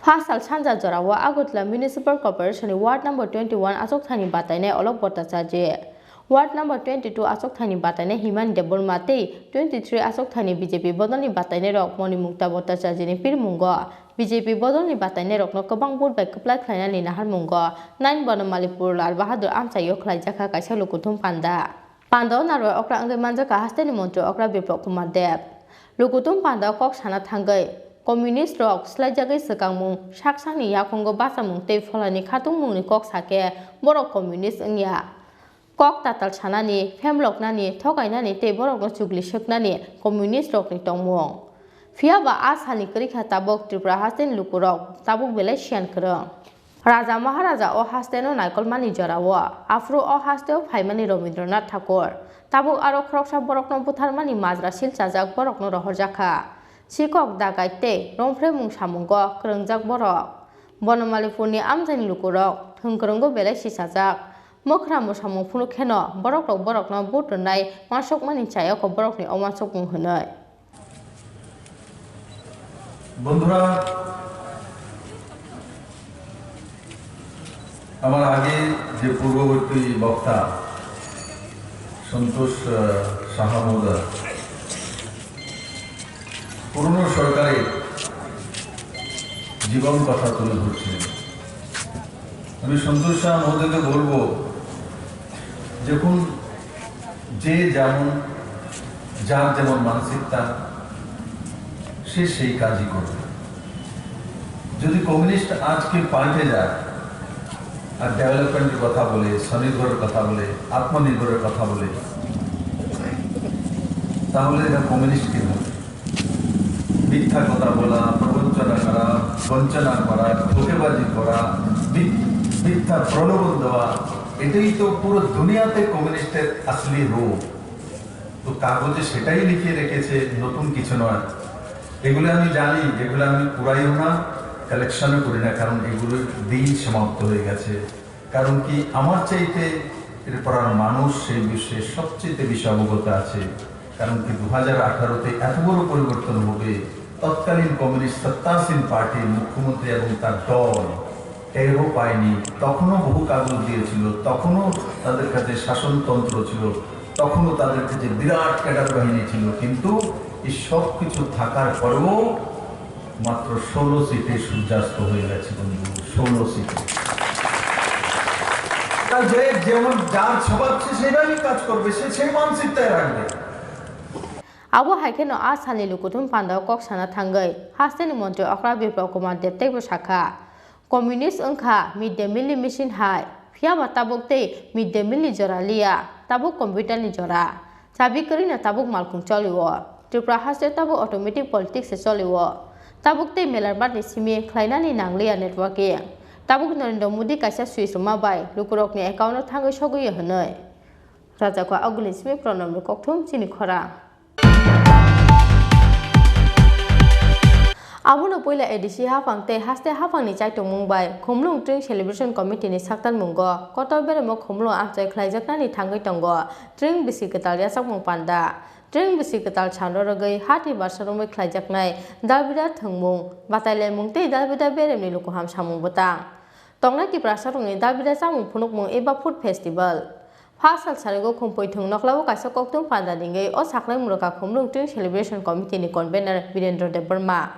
A: Fasal Sanja Jorao Agutla Municipal Corporation ni Ward number 21 asok thani bataine Olok Bhattacharya Ward number 22 asok thani bataine Himan Debormate 23 asok thani BJP bodolni bataine rok Moni Mukta Bhattacharya ni pirmungo BJP bodolni bataine rokno kobang budbai koplai khlainani nahar mungo 9 Bonamalipur Lal Bahadur Amchayo khlaijaka kaisa Lokuthum Panda naro okra angai manjaka hasteni montri okra Biplop Kumar Dev Lokuthum Panda kok sana thangai Communist rok slaijagai sakangmung saksani yakongo basamung tei pholani khatungmungni kok sake borok communist engya kok tatal sanani femloknani thogainani tei borokno chugli seknani communist rokni tongmung Fiaba asani kerikha tabok Tripura hasten lukurok tabuk belai sian kereng Raja Maharaja o hasteno naikolmani jorao afro o hasteo phaimani Rabindranath Tagore tabuk aro khoroksa borokno butharmani majra silsajak borokno rohorjakha sikok dagaite romfre mung samungo krengjak borok bonamalipurni amjani lukurok thongkrongo belai sisajak mokra musamung phulukheno borokno butonai masokmani chaya ko borokni omansokmung hunai
I: বন্ধুরা আমার আগে যে পূর্ববর্তী বক্তা সন্তোষ সাহা মহোদয় পুরনো সরকারের জীবন কথা তুলে ধরছিলেন আমি সন্তোষ সাহা মহোদয়কে বলবো যখন যে যেমন যার যেমন মানসিকতা সে সেই কাজই করবে যদি কমিউনিস্ট আজকে পাল্টে যায় আর ডেভেলপমেন্টের কথা বলে স্বনির্ভরের কথা বলে আত্মনির্ভরের কথা বলে তাহলে এটা কমিউনিস্ট কি হবে মিথ্যা কথা বলা প্রবঞ্চনা করা বঞ্চনা করা ধোঁকেবাজি করা মিথ্যা প্রলোভন দেওয়া এটাই তো পুরো দুনিয়াতে কমিউনিস্টের আসলি রূপ তো কাগজে সেটাই লিখিয়ে রেখেছে নতুন কিছু নয় এগুলো আমি জানি যেগুলো আমি পুরাইও না কালেকশনও করি না কারণ এগুলোর দিন সমাপ্ত হয়ে গেছে কারণ কি আমার চাইতে এর পড়ার মানুষ সেই বিষয়ে সবচেয়ে বেশি অবগত আছে কারণ কি 2018-তে এত বড় পরিবর্তন হবে তৎকালীন কমিউনিস্ট সত্তাসীন পার্টির মুখ্যমন্ত্রী এবং তার দল টেরও পায়নি তখনও বহু কাগজ দিয়েছিল তখনও তাদের কাছে শাসনতন্ত্র ছিল তখনও তাদের কাছে বিরাট ক্যাডার বাহিনী ছিল কিন্তু এই সব কিছু থাকার পরেও মাত্র 16 সিটে সূর্যাস্ত হয়ে গেছে বন্ধু 16 সিটে যে যেমন যার স্বভাব সেভাবেই কাজ করবে সে সেই মানসিকতায় রাখবে
A: Abo haikeno asani Lokuthum Panda kok sana thangai hasteni montri okra Biplop Kumar Dev tei bosakha communist engkha midday meal machine hai phiaba tabuk tei midday meal joralia tabuk computer ni jora chabi kari na tabuk malkhung choliwo Tripura haste tabuk automatic politics se choliwo tabuk tei melar bat ni simi khlainani nanglia networking tabuk Narendra Modi kaisa switch ma bai lukurok ni account no thangai sogui hanoi raja ko aguli simi pronom kokthum Chini Khorang Abono poila edisi hafang te haste hafang ni chaitung mungbai khomlung tring celebration committee ni saktan mungo kotor bere mo khomlung amchai khlaijakna ni thangai tongo tring bisi ketal ya sakmung panda tring bisi ketal chando rogai hati barsaromai khlaijaknai dalbida thangmung bataile mungte dalbida bere ni lukuham samung botang tongnai ti prasarong ni dalbida samung phunukmung eba food festival Pasal sarigo kumpoi thung noklawo kaisa koktung panda dingai o saklai muroka khomlung tring celebration committee ni convener Virendra Debarma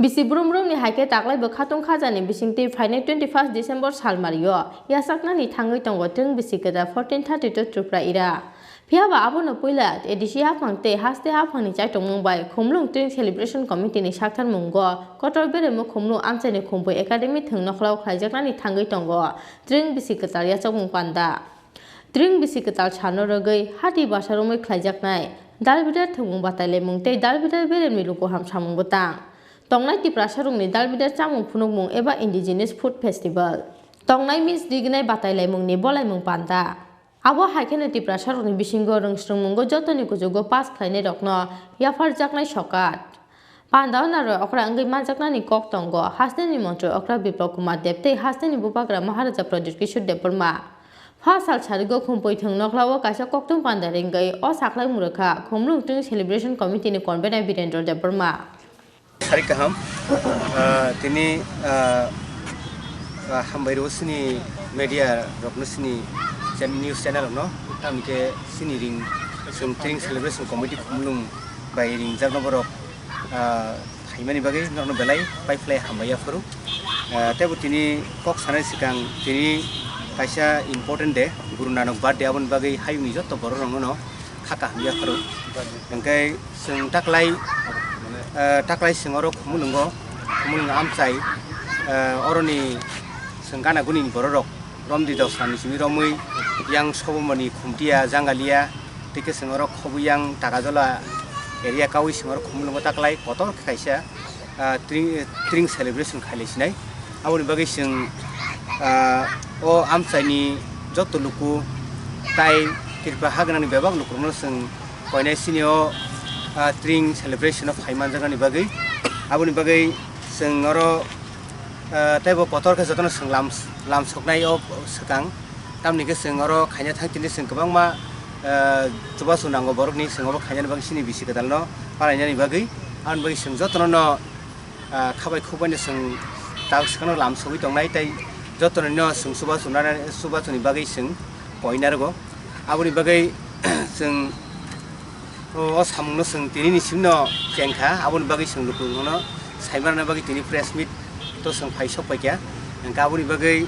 A: Bisi brum ni haike taklai bo khatung khajani bisingti faine 21 December salmario yasakna ni thangai tongo tring bisikeda 1432 Tripura ira phiaba abono poila edisi hafangte haste hafangni chaitung mungbai khomlung tring celebration committee ni sakthar mungo kotor bere mo khomlung amchani khumpoi academy thung noklaw khaijakna ni thangai tongo tring bisikeda yachakmung panda tring bisiketal chano rogai hati basaromai khlaijaknai dalbida thumung bataile mungte dalbida bere miluko ham samung botang tongnai ti prasarungni dalbida chamung phunukmung eba indigenous food festival tongnai mis dignai bataile mungni bolaimung panda abo haikene ti prasarungni bisingo rungsrungmungo jotoni kujugo pass khlainai rokno yafar jaknai sokat pandao naro okra angai majakna ni kok tongo hasteni mantro okra Biplab Kumar Debte hasteni bupagra Maharaja Pradyut Kishore Debarma Pasal sarigo kumpoi thung noklawo kaisa koktung panda ringai o saklai murakha khomlung tring celebration committee ni convener Virendra Debarma
J: Hari kaham tini hambairo sini media rokno sini news channel no tamike sini ring tring celebration committee khomlung bai ring jarno borok haimani bagai norno belai pipeline hambaya foru tebu tini kok sanai sikang tini kaisa important day Guru Nanak birthday abon bagai hayung jotto boro rongono khaka hambia foru engkai sing taklai singoro khumulung amchai oroni sengkana guni ni borok romdi dosani simi romui yang sobomani khumtia jangalia tike singoro khobuyang takajola area kawi singoro khumulung taklai kotor kaisa tring celebration khailesinai aboni bagai sing o amchai ni jotto luku tai kirpa hagnani bebak lukurno sing koinai sinio tring celebration of Haiman Jagani bagai aboni bagai sengoro taibo kotor ke jotono seng lam soknai o sekang tamni ke sengoro khanya thangtini seng kobang ma coba sunango borok ni sengoro khanya bagai sini bisi kedalno parainani bagai an bagai seng jotono no khabai khubani seng tak sekano lam sobi tongnai tai jotono no seng suba suni bagai seng poinargo aboni bagai seng o samungno seng tini ni simno jengkha aboni bagai seng lukuno saimarna bagai tini press meet to seng phaisok paikya engka aboni bagai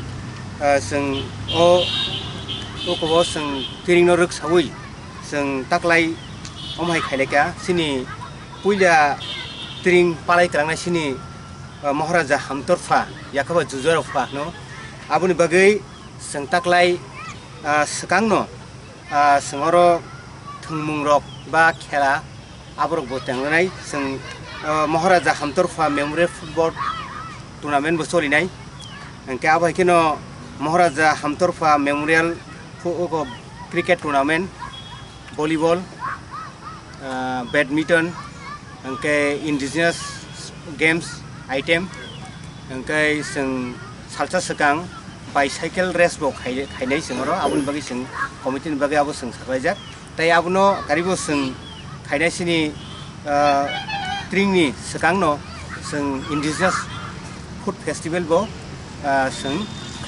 J: seng o ko seng tiring no ruk sawi seng taklai omhai khaileka sini puila tiring palai krangna sini Maharaja Hamtorfa yakaba jujorfa no aboni bagai seng taklai sekangno sengoro thungmung rok ba khela aborok bo tengnai seng Maharaja Hamtorfa Memorial Football Tournament bo solinai engke abai kino Maharaja Hamtorfa Memorial Cricket Tournament volleyball badminton engke indigenous games item engke seng salsa sekang bicycle race bo khainai sengoro abun bagi seng committee ni bagi abo seng saklajak tai abuno karibo seng khainai sini tring ni sekangno seng indigenous food festival bo seng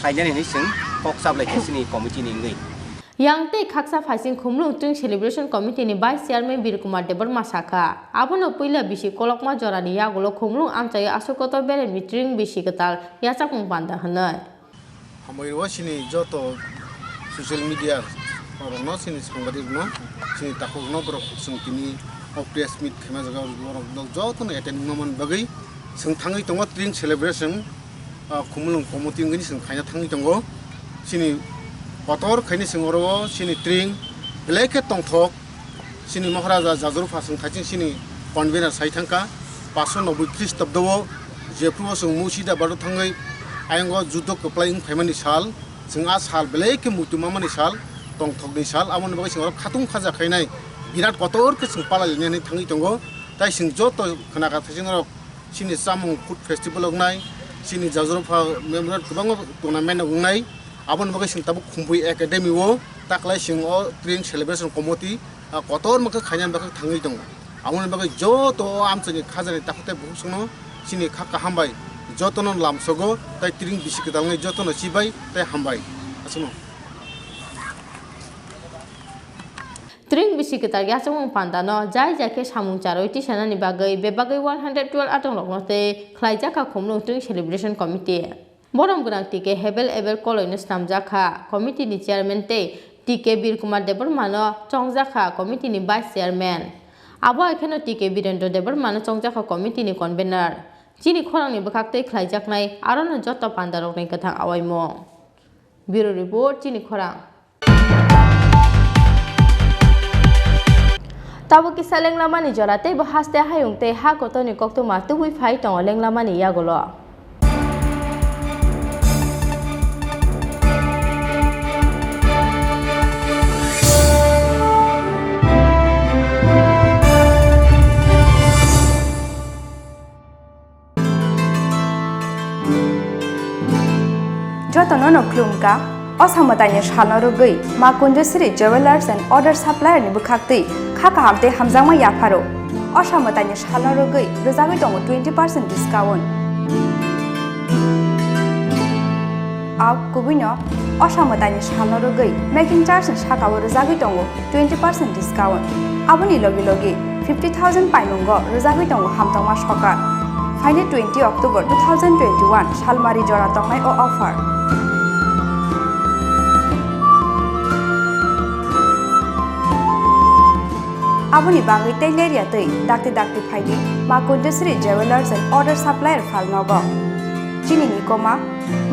J: khainani ni seng kok sablai sini committee ni ngai
A: yang te khaksa phaising khumlung tring celebration committee ni vice chairman Bir Kumar Debarma sakha abono puila bisi kolokma jorani yagulo khumlung amchai asukoto bere mitring bisi ketal yachakmung panda hanai
C: hamoirwa sini joto social media orno sini sangbadirno sini takogno borok sing tini press meet khema jaga borok joto no attend nomon bagai sing thangai tongo tring celebration khumlung committee ngini sing khaina thangai tongo sini kotor khaini singoro sini tring bleke tongthok sini Maharaja Jajurfa sing thaching sini convener saithangka 590 ख्रीष्टाब्दआव जेफ्रुआव जों मुसिदा बारु थाङै आयंगो जुद्ध कप्लाइं फाइमानि साल जों आ साल बेलेके मुतुमामानि साल तंथकनि साल आमोन बागै जों खाथुं खाजा खायनाय बिराद कतरके जों पालायनानै थाङै दङ ताइ जों जत खोनागाथै जों सिनि सामुं फुड फेस्टिवल नाय सिनि जाजरफा मेमोरियल गोबां टुर्नामेन्ट नाय आमोन बागै जों ताबो खुंफै एकाडेमिआव ताकलाय जों ट्रेन सेलिब्रेशन कमिटि कतर मखो खायनान बागै थाङै दङ आमोन बागै जत आमचनि खाजानि ताखते बुसुनो सिनि खाका हामबाय जतन लामसगो ताइ ट्रिं बिसिक दालङै जतन सिबाय ताइ हामबाय असनो
A: Tring bisi kita ya semua pandano jai jake samung caro iti sana ni bebagai 112 atong lokno te khlai jaka khomlung tring celebration committee borom gunang tike hebel ebel koloinus nam jaka committee ni chairman te tike bir kumar debor mano chongjaka committee ni vice chairman abo ekhano tike birendra debor mano chongjaka committee ni convener Chini Khorang ni bakakte khlai jaknai arono joto pandarok ni kathang awaimo bureau report Chini Khorang Tabu kisah lenglama ni jorate bahas teh hayung teh ha koto ni koktu matu hui fai tong lenglama ni ya golo.
K: Jotono no klumka Osamatanya Shalorugui, Makunjusri Jewelers and Other Supplier ni Bukakti, Kaka Hamte Hamzama Yaparo, Osamatanya Shalorugui, Rezavitongo 20% discount. Au Kubino, Osamatanya Shalorugui, making charge and Shakawa Rezavitongo 20% discount. Abuni Logi Logi, 50,000 Painungo, Rezavitongo Hamtama Shoka. Finally 20 October 2021, Shalmari Joratongai o offer. Abuni bangi taileria tei dakti phaidi Makunjusri Jewelers and Other Supplier Falnogo. Chini Khorang,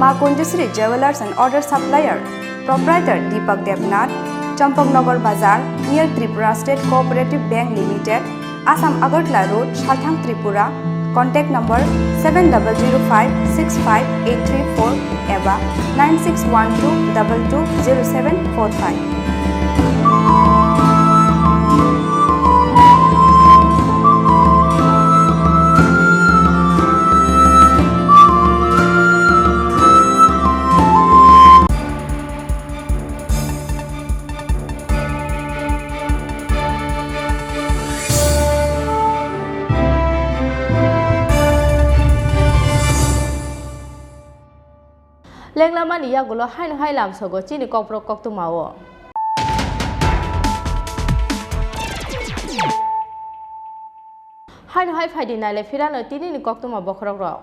K: Makunjusri Jewelers and Other Supplier, Proprietor Deepak Devnath, Champaknagar Bazar, near Tripura State Cooperative Bank Limited, Assam Agartala Road, Shalthang Tripura. Contact number 7005658334 eba 9612220745.
A: Lenglama ni ya gulo hain hai lam sogo chini kopro kok tu mawo hain hai faidi nale firano tini ni kok tu ma bokrok ro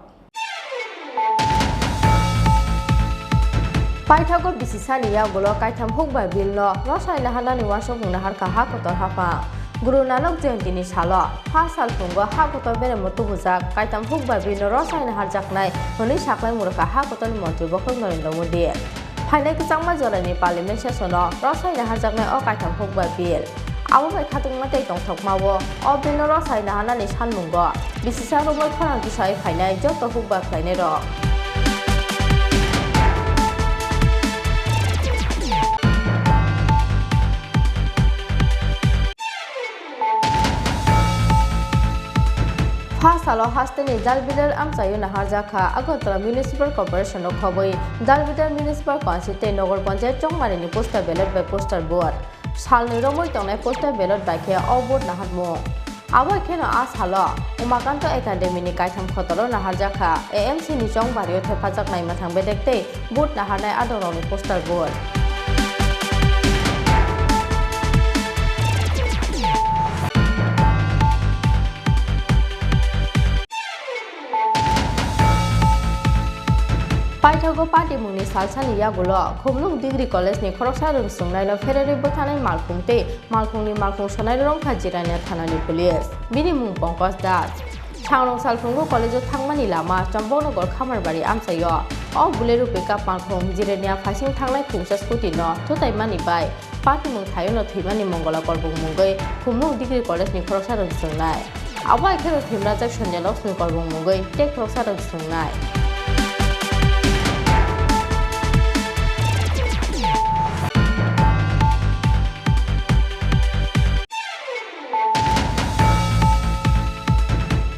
A: paithago bisisani ya gulo kaitham hukba bilno rosai na hanani wasok na har ka ha kotor hafa Guru Nanak Jayanti ni salo ha sal fungo ha kotor bere motu bujak kaitam hukba bilno rosai na har jaknai honi saklai murka ha kotor mantri bokrok Narendra Modi Phainai kisangma jorani parliament sessiono rosai na har jaknai o kaitam hukba bil abo bai khatung matei tongthok mawo o bilno rosai na hanani sanmungo bisisa rogoi khorang kisai phainai joto hukba khlainai ro Salo hasteni Dalbidar amsayo nahar jakha Agartala Municipal Corporation of Khoboi Dalbidar Municipal Council Nogor Panchayat Chongmarini poster ballot by poster board Salni romoi tongnai poster ballot by khe o board nahar mo abo kheno a salo Umakanto Academy ni kaitham khotoro nahar jakha AMC ni Chongbario thepajak nai mathang bedekte board nahar nai adoroni poster board Paithago party mungni salsani ya gulo khumlung degree college ni khoroksa rung sungnai no ferari bothanai malkhungte malkhungni malkhung sonai rong khajirania thanani police bini mung Pankaj Das Changrong salfungo college o thangmani lama Champaknagar Khamarbari amsayo o bulero pickup malkhung jirania phasing thanglai khungsa scooty no thotai mani bai party mung thayo no thimani mongola korbung mungai khumlung degree college ni khoroksa rung sungnai Abai khero thimra jak shonjalok snu korbong mugoi tek proksa rok sungnai.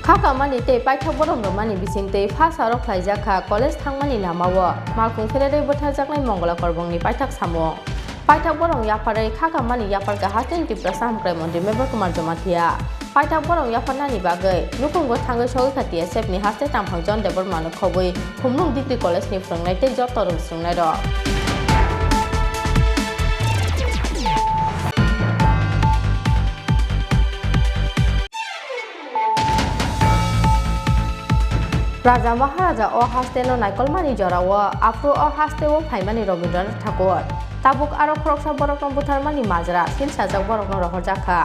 A: Khaka mani te paithak borom romani bisingte phasa rok khlaijaka college thangmani lamawo malkhung ferere bothajaknai mongola korbongni paithak samo paithak borong yaparai khaka mani yaparka hasten Tripura samkrai mondi member kumar jomathia paithak borong yaparnani bagai nukungo thangai sogi khatia sepni haste tamphang jon debor mano khobui humlung degree college ni phrangnai te job torung sungnai ro Raja Maharaja o hasteno naikolmani jorao afro o hasteo phaimani Rabindranath Tagore tabuk aro khoroksa borokno butharmani majra silsajak borokno rohorjakha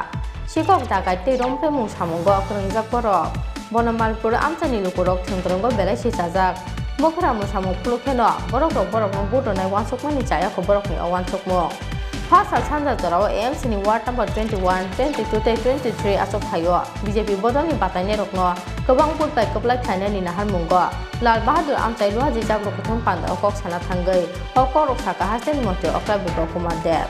A: sikok dagai te rompe mung samungo khrongjak borok bonomalpur amchani lukurok thengkrongo belai sisajak mokhra musamung phulukheno borokno budonai wansukmani chaya ko borokni awansukmo Pasal Sanja Jorao AMC ni Ward number 21, 22, 23 asok thayo BJP bodol ni batanya rokno kebang putbai keplai thaina ni nahar munggo Lal Bahadur Amchai Luhaji Jagro Kuthum Panda okok sana thangai okok roksa ka hasten motyo okra bibo kumar dev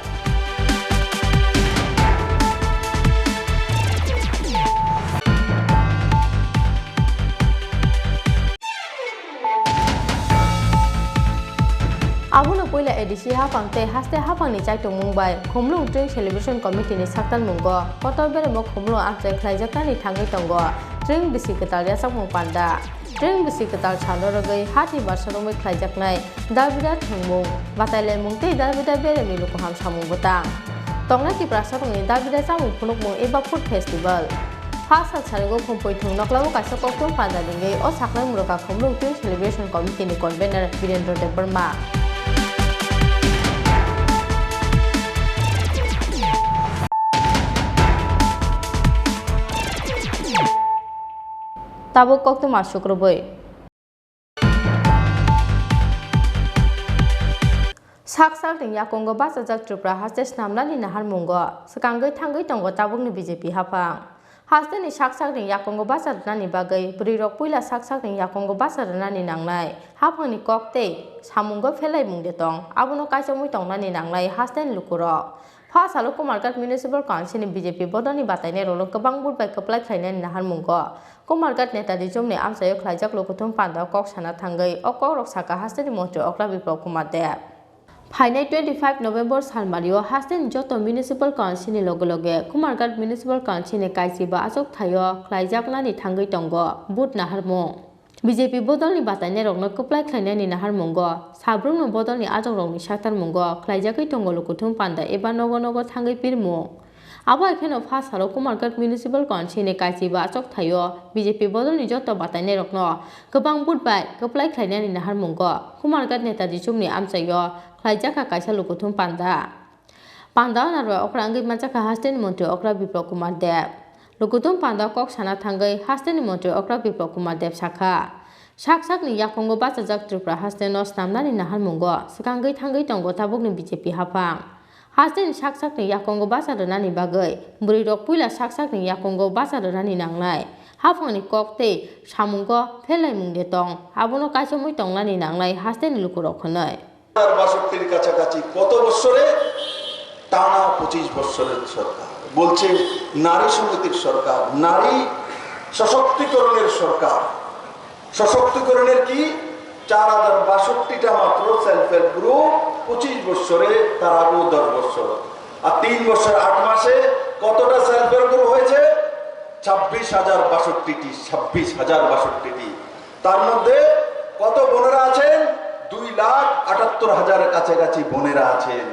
A: Abuna poila edisi hapang te haste hapang ni chai tung mumbai khumlung drink celebration committee ni saktan mungo kotor bere mo khumlung amchai khlaijakta ni thangai tongo drink bisi ketal ya sakmung panda drink bisi ketal chalo rogai hati barsaromai khlaijaknai dabida thungmung bataile mungte dabida bere mi lukuham samung botang tongna ki prasarong ni dabida samung phunukmung eba food festival Pasal Saringo Kumpoi Thung Noklawo Kaisa Koktum Panda Dingai o Saknai Muroka Khumlung Drink Celebration Committee ni convener Virendra Debarma Tabuk koktu masuk ruboi. Sak ting yakonggo basa jak Tripura haste snamlani nahar mungo sekangai thangai tongo tabuk ni BJP hapang haste ni sak ting yakonggo basa nani bagai brirok puila sak ting yakonggo basa nani nangnai hapang ni kokte samungo phelai mungde tong abuno kaisomui tongnani nanglai haste ni lukurok Pasal Kumargat Municipal Council ni BJP bodoni bataine rolong kebang budbai keplai khlainani nahar mungo Kumargat Netadi Jumni Amsayo Khlaijak Lokuthum Panda Kok Sana Thangai Okok Roksaka Hasteni Motro Okla Biplop Kumar Dev Phainai 25 November Salmario Hasten Joto Municipal Council ni loge Kumargat Municipal Council ni kaisiba asok thayo Khlaijak nani thangai tongo bud nahar mung BJP bodolni bataine rokno keplai khlainani nahar mungo sabrumno bodolni ajok rokni saktar mungo khlaijakai tongo Lokuthum Panda eba nogo thangai pirmung Abo ekheno Pasal Kumargat Municipal Council ni kaisiba asok thayo BJP bodolni joto bataine rokno kebang budbai keplai khlainani nahar mungo Kumargat Netadi Jumni Amsayo Khlaijaka kaisa Lokuthum Panda naro okra angai manchaka hasten montri okra Biplop Kumar Dev Lokuthum Panda kok sana thangai hasten montri okra Biplop Kumar Dev sakha sak ni yakongo basa jak Tripura hasten no snamnani nahar mungo sekangai thangai tongo tabuk ni BJP hapang hasten sak ni yakongo basa rani bagai brirok puila sak ni yakongo basa rani nanglai hapang ni kokte samungo phelai mungde tong abuno kaisomui tonglani nanglai hasten lukurok khonai
I: 62 কাছাকাছি কত বছরে টানা 25 বছরের সরকার বলছে নারী সমিতির সরকার নারী সশক্তিকরণের সরকার সশক্তিকরণের কি 4062টা মাত্র সেলফ হেল্প গ্রুপ 25 বছরে তার আগে 10 বছর আর 3 বছর 8 মাসে কতটা সেলফ হেল্প গ্রুপ হয়েছে 26062টি তার মধ্যে কত বোনেরা আছেন 2,78,000 কাছাকাছি বোনেরা আছেন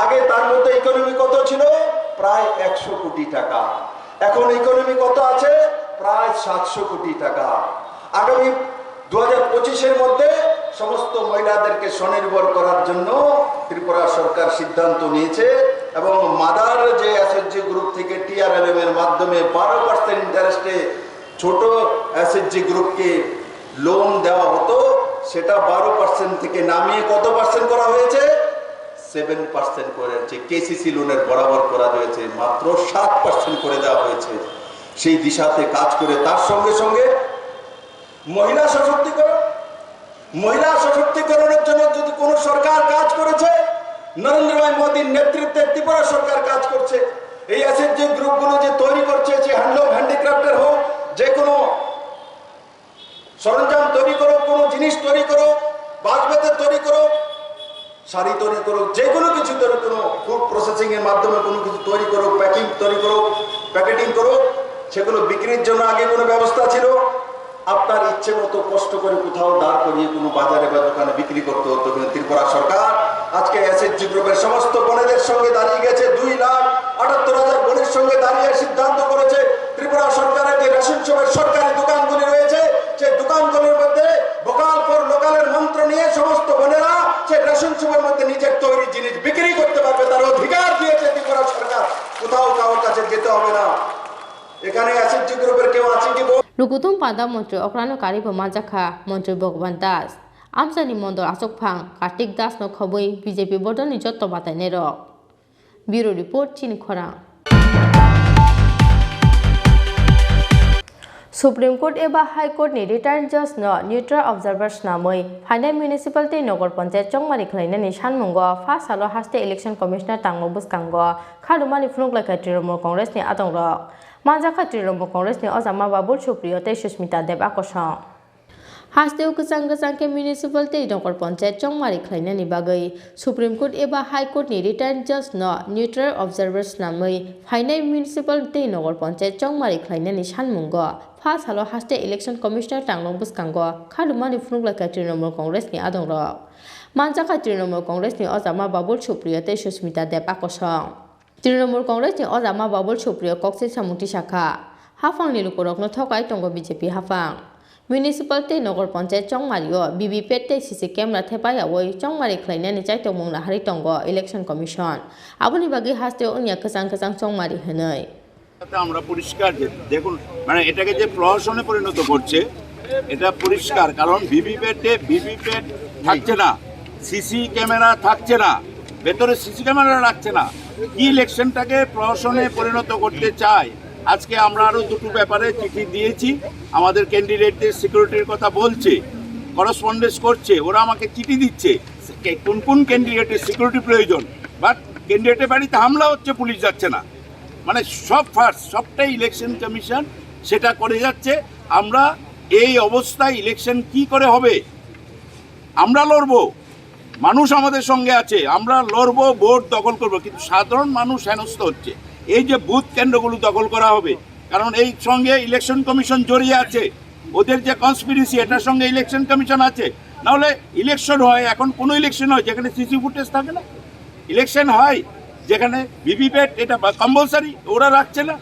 I: আগে তার মধ্যে ইকোনমি কত ছিল প্রায় 100 কোটি টাকা এখন ইকোনমি কত আছে প্রায় 700 কোটি টাকা আগামী 2025 এর মধ্যে সমস্ত মহিলাদেরকে স্বনির্ভর করার জন্য ত্রিপুরা সরকার সিদ্ধান্ত নিয়েছে এবং মাদার যে এসএসজি গ্রুপ থেকে টিআরএলএম এর মাধ্যমে 12% ইন্টারেস্টে ছোট এসএসজি গ্রুপকে লোন দেওয়া হতো সেটা 12% থেকে নামিয়ে কত পার্সেন্ট করা হয়েছে 7% করেছে কেসিসি লোনের বরাবর করা হয়েছে মাত্র 7% করে দেওয়া হয়েছে সেই দিশাতে কাজ করে। তার সঙ্গে সঙ্গে মহিলা সশক্তিকরণের জন্য যদি কোনো সরকার কাজ করেছে, নরেন্দ্র ভাই মোদীর নেতৃত্বে ত্রিপুরা সরকার কাজ করছে। এই এসএইচজি গ্রুপগুলো যে তৈরি করছে, যে হ্যান্ডলুম হ্যান্ডিক্রাফটের হোক, যে কোনো সরঞ্জাম তৈরি করো, কোনো জিনিস তৈরি করো, বাঁশবেতের তৈরি করো, শাড়ি তৈরি করো, যে কোনো কিছু তৈরি করো, ফুড প্রসেসিং এর মাধ্যমে কোনো কিছু তৈরি করো, প্যাকিং তৈরি করো, প্যাকেটিং করো, সেগুলো বিক্রির জন্য আগে কোনো ব্যবস্থা ছিল। আপনার ইচ্ছে মতো কষ্ট করে কোথাও দাঁড় করিয়ে কোনো বাজারে বা দোকানে বিক্রি করতে হতো। কিন্তু ত্রিপুরা সরকার আজকে এসএইচজি গ্রুপের সমস্ত বোনেদের সঙ্গে দাঁড়িয়ে গেছে, 2,78,000 বোনের সঙ্গে দাঁড়িয়ে সিদ্ধান্ত করেছে ত্রিপুরা সরকারের যে রেশন শপের সরকারি দোকানগুলি রয়েছে, সেই দোকানগুলির মধ্যে ভোকাল ফর লোকালের মন্ত্র নিয়ে সমস্ত বোনেরা সেই রেশন শপের মধ্যে নিজের তৈরি জিনিস বিক্রি করতে পারবে। তার অধিকার দিয়েছে ত্রিপুরা সরকার। কোথাও কারোর কাছে যেতে হবে না। এখানে এসএইচজি গ্রুপের কেউ আছে কি?
A: Lukutum pada Montri Okrano Karibo Majaka, Montri Bogban Das. Amsani Mondo Asok Pang, Kartik Das no Koboi, BJP Bodoni Joto Batanero. Bureau Report, Chini Khorang. Supreme Court eba High Court ni Retired Judge no Neutral Observers namoi. Final Municipality Nogor Panchayat Chongmari Khlaina ni Shanmungo, First Salo Haste Election Commissioner Tangmo Buskango, Khadumani Phunukla Trinamool Congress ni Atongrok. Manjaka Trinamool Congress ni Ozama Babul Supriyo te Sushmita Deb Akosong. Hasteo Kusang ke Municipality Nogor Panchayat Chongmari Khlaina ni bagai. Supreme Court eba High Court ni Retired Judge no Neutral Observers namoi. Final Municipality Nogor Panchayat Chongmari Khlaina ni Shanmungo. First Halo Haste Election Commissioner Tanglo Buskango, Khadumani Phunukla Trinamool Congress ni Adongrok. Manjaka Trinamool Congress ni Ozama Babul Supriyo te Sushmita Deb Akosong. Trinamool Congress ni Ozama Babul Supriyo Kokse Samuti Shaka. Hafang ni Lukorok no Thokai Tongo BJP Hafang. Municipality Nogor Panchayat Chongmario, BBPT CC camera Tepayawoi, Chongmari Khlaina ni Chaitomung na Hari Tongo Election Commission. Abuni bagi Haste Unya Kasang Chongmari Hanoi.
L: আমরা পরিষ্কার দেখুন, মানে এটাকে যে প্রহসনে পরিণত করছে এটা পরিষ্কার। কারণ ভিভিপ্যাট থাকছে না, সিসি ক্যামেরা থাকছে না, ভেতরে সিসি ক্যামেরা রাখছে না, কি ইলেকশনটাকে প্রহসনে পরিণত করতে চায়। আজকে আমরা আরও দুটো ব্যাপারে চিঠি দিয়েছি। আমাদের ক্যান্ডিডেটদের সিকিউরিটির কথা বলছে, করসপন্ডেন্স করছে, ওরা আমাকে চিঠি দিচ্ছে কোন কোন ক্যান্ডিডেটের সিকিউরিটি প্রয়োজন। বাট ক্যান্ডিডেটের বাড়িতে হামলা হচ্ছে, পুলিশ যাচ্ছে না। মানে সবটাই ইলেকশন কমিশন সেটা করে যাচ্ছে। আমরা এই অবস্থায় ইলেকশন কি করে হবে? আমরা লড়বো, মানুষ আমাদের সঙ্গে আছে, আমরা লড়বো, ভোট দখল করবো, কিন্তু সাধারণ মানুষ হেনস্থ হচ্ছে। এই যে বুথ কেন্দ্রগুলো দখল করা হবে, কারণ এই সঙ্গে ইলেকশন কমিশন জড়িয়ে আছে, ওদের যে কনস্পিরেসি এটার সঙ্গে ইলেকশন কমিশন আছে। নাহলে ইলেকশন হয়, এখন কোনো ইলেকশন হয় যেখানে সিসি ফুটেজ থাকে না, ইলেকশন হয় যেখানে ভিভিপ্যাট এটা কম্পালসারি, ওরা রাখছে না।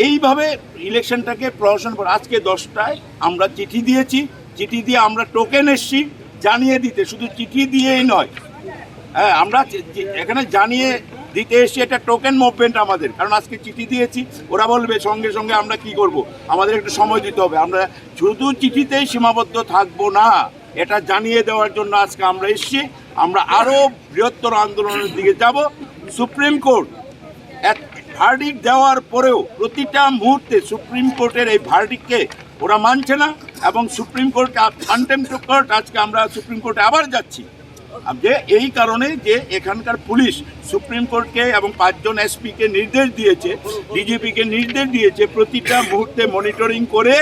L: এইভাবে ইলেকশনটাকে প্রহসন করে। আজকে 10টায় আমরা চিঠি দিয়েছি, চিঠি দিয়ে আমরা টোকেন এসছি জানিয়ে দিতে, শুধু চিঠি দিয়েই নয়, হ্যাঁ আমরা এখানে জানিয়ে দিতে এসছি। এটা টোকেন মুভমেন্ট আমাদের, কারণ আজকে চিঠি দিয়েছি, ওরা বলবে সঙ্গে সঙ্গে আমরা কি করব, আমাদের একটু সময় দিতে হবে। আমরা শুধু চিঠিতেই সীমাবদ্ধ থাকবো না, এটা জানিয়ে দেওয়ার জন্য আজকে আমরা এসছি। আমরা আরও বৃহত্তর আন্দোলনের দিকে যাব। সুপ্রিম কোর্ট ভার্ডিক্ট দেওয়ার পরেও প্রতিটা মুহূর্তে সুপ্রিম কোর্টের এই ভার্ডিক্টকে ওরা মানছে না, এবং supreme court contempt of court, আজকে আমরা সুপ্রিম কোর্টে আবার যাচ্ছি। যে এই কারণে যে এখানকার পুলিশ সুপ্রিম কোর্টকে এবং 5 জন এসপিকে নির্দেশ দিয়েছে, ডিজিপিকে নির্দেশ দিয়েছে প্রতিটা মুহূর্তে মনিটরিং করে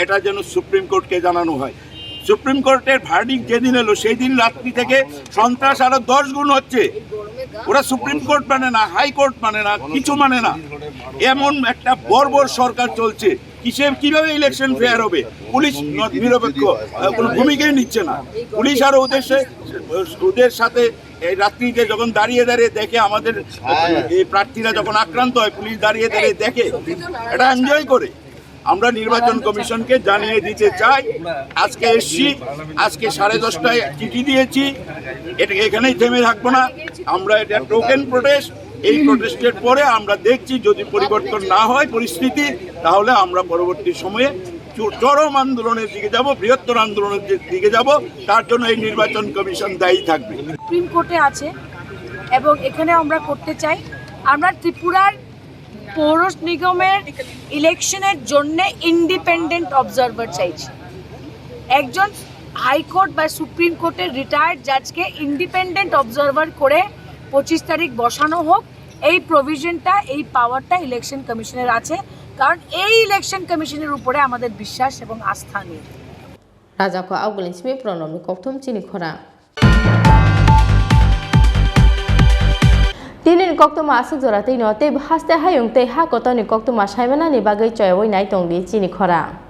L: এটা যেন সুপ্রিম কোর্টকে জানানো হয়। সুপ্রিম কোর্টের ভার্ডিক্ট যেদিন এলো সেই দিন রাত্রি থেকে সন্ত্রাস আরো 10 গুণ হচ্ছে। ওরা সুপ্রিম কোর্ট মানে না, হাইকোর্ট মানে না, কিছু মানে না। এমন একটা বর্বর সরকার চলছে, কিভাবে ইলেকশন ফেয়ার হবে? পুলিশ নিরপেক্ষ কোনো ভূমিকাই নিচ্ছে না। পুলিশ আরো ওদের সাথে এই রাত্রিতে যখন দাঁড়িয়ে দেখে আমাদের এই প্রার্থীরা যখন আক্রান্ত হয়, পুলিশ দাঁড়িয়ে দেখে, এটা এনজয় করে। আমরা নির্বাচন কমিশনকে জানিয়ে দিতে চাই, আজকে এসছি, আজকে 10:30টায় চিঠি দিয়েছি, এটা এখানেই থেমে থাকবো না। আমরা এটা টোকেন প্রোটেস্ট, এই প্রোটেস্টের পরে আমরা দেখছি যদি পরিবর্তন না হয় পরিস্থিতি, তাহলে আমরা পরবর্তী সময়ে চরম আন্দোলনের দিকে যাব, বৃহত্তর আন্দোলনের দিকে যাব। তার জন্য এই নির্বাচন কমিশন দায়ী থাকবে।
M: সুপ্রিম কোর্টে আছে এবং এখানে আমরা করতে চাই। আমরা ত্রিপুরার পৌর নিগমের ইলেকশনের জন্য ইন্ডিপেন্ডেন্ট অবজারভার চাইছি একজন হাইকোর্ট বা সুপ্রিম কোর্টের রিটায়ার্ড জাজকে ইন্ডিপেন্ডেন্ট অবজারভার করে 25 তারিখ বসানো হোক এই প্রভিশনটা এই পাওয়ারটা ইলেকশন কমিশনের আছে কারণ এই ইলেকশন কমিশনের উপরে আমাদের বিশ্বাস এবং আস্থা নেই
A: রাজাখো আউগলিনসমি প্রণবনি কক্তুম চিনি খোরাং Tinin koktuma asuk zora tino te haste hayung te ha kotoni koktuma saimana ni bagai choy woi nai tongdi Chini Khorang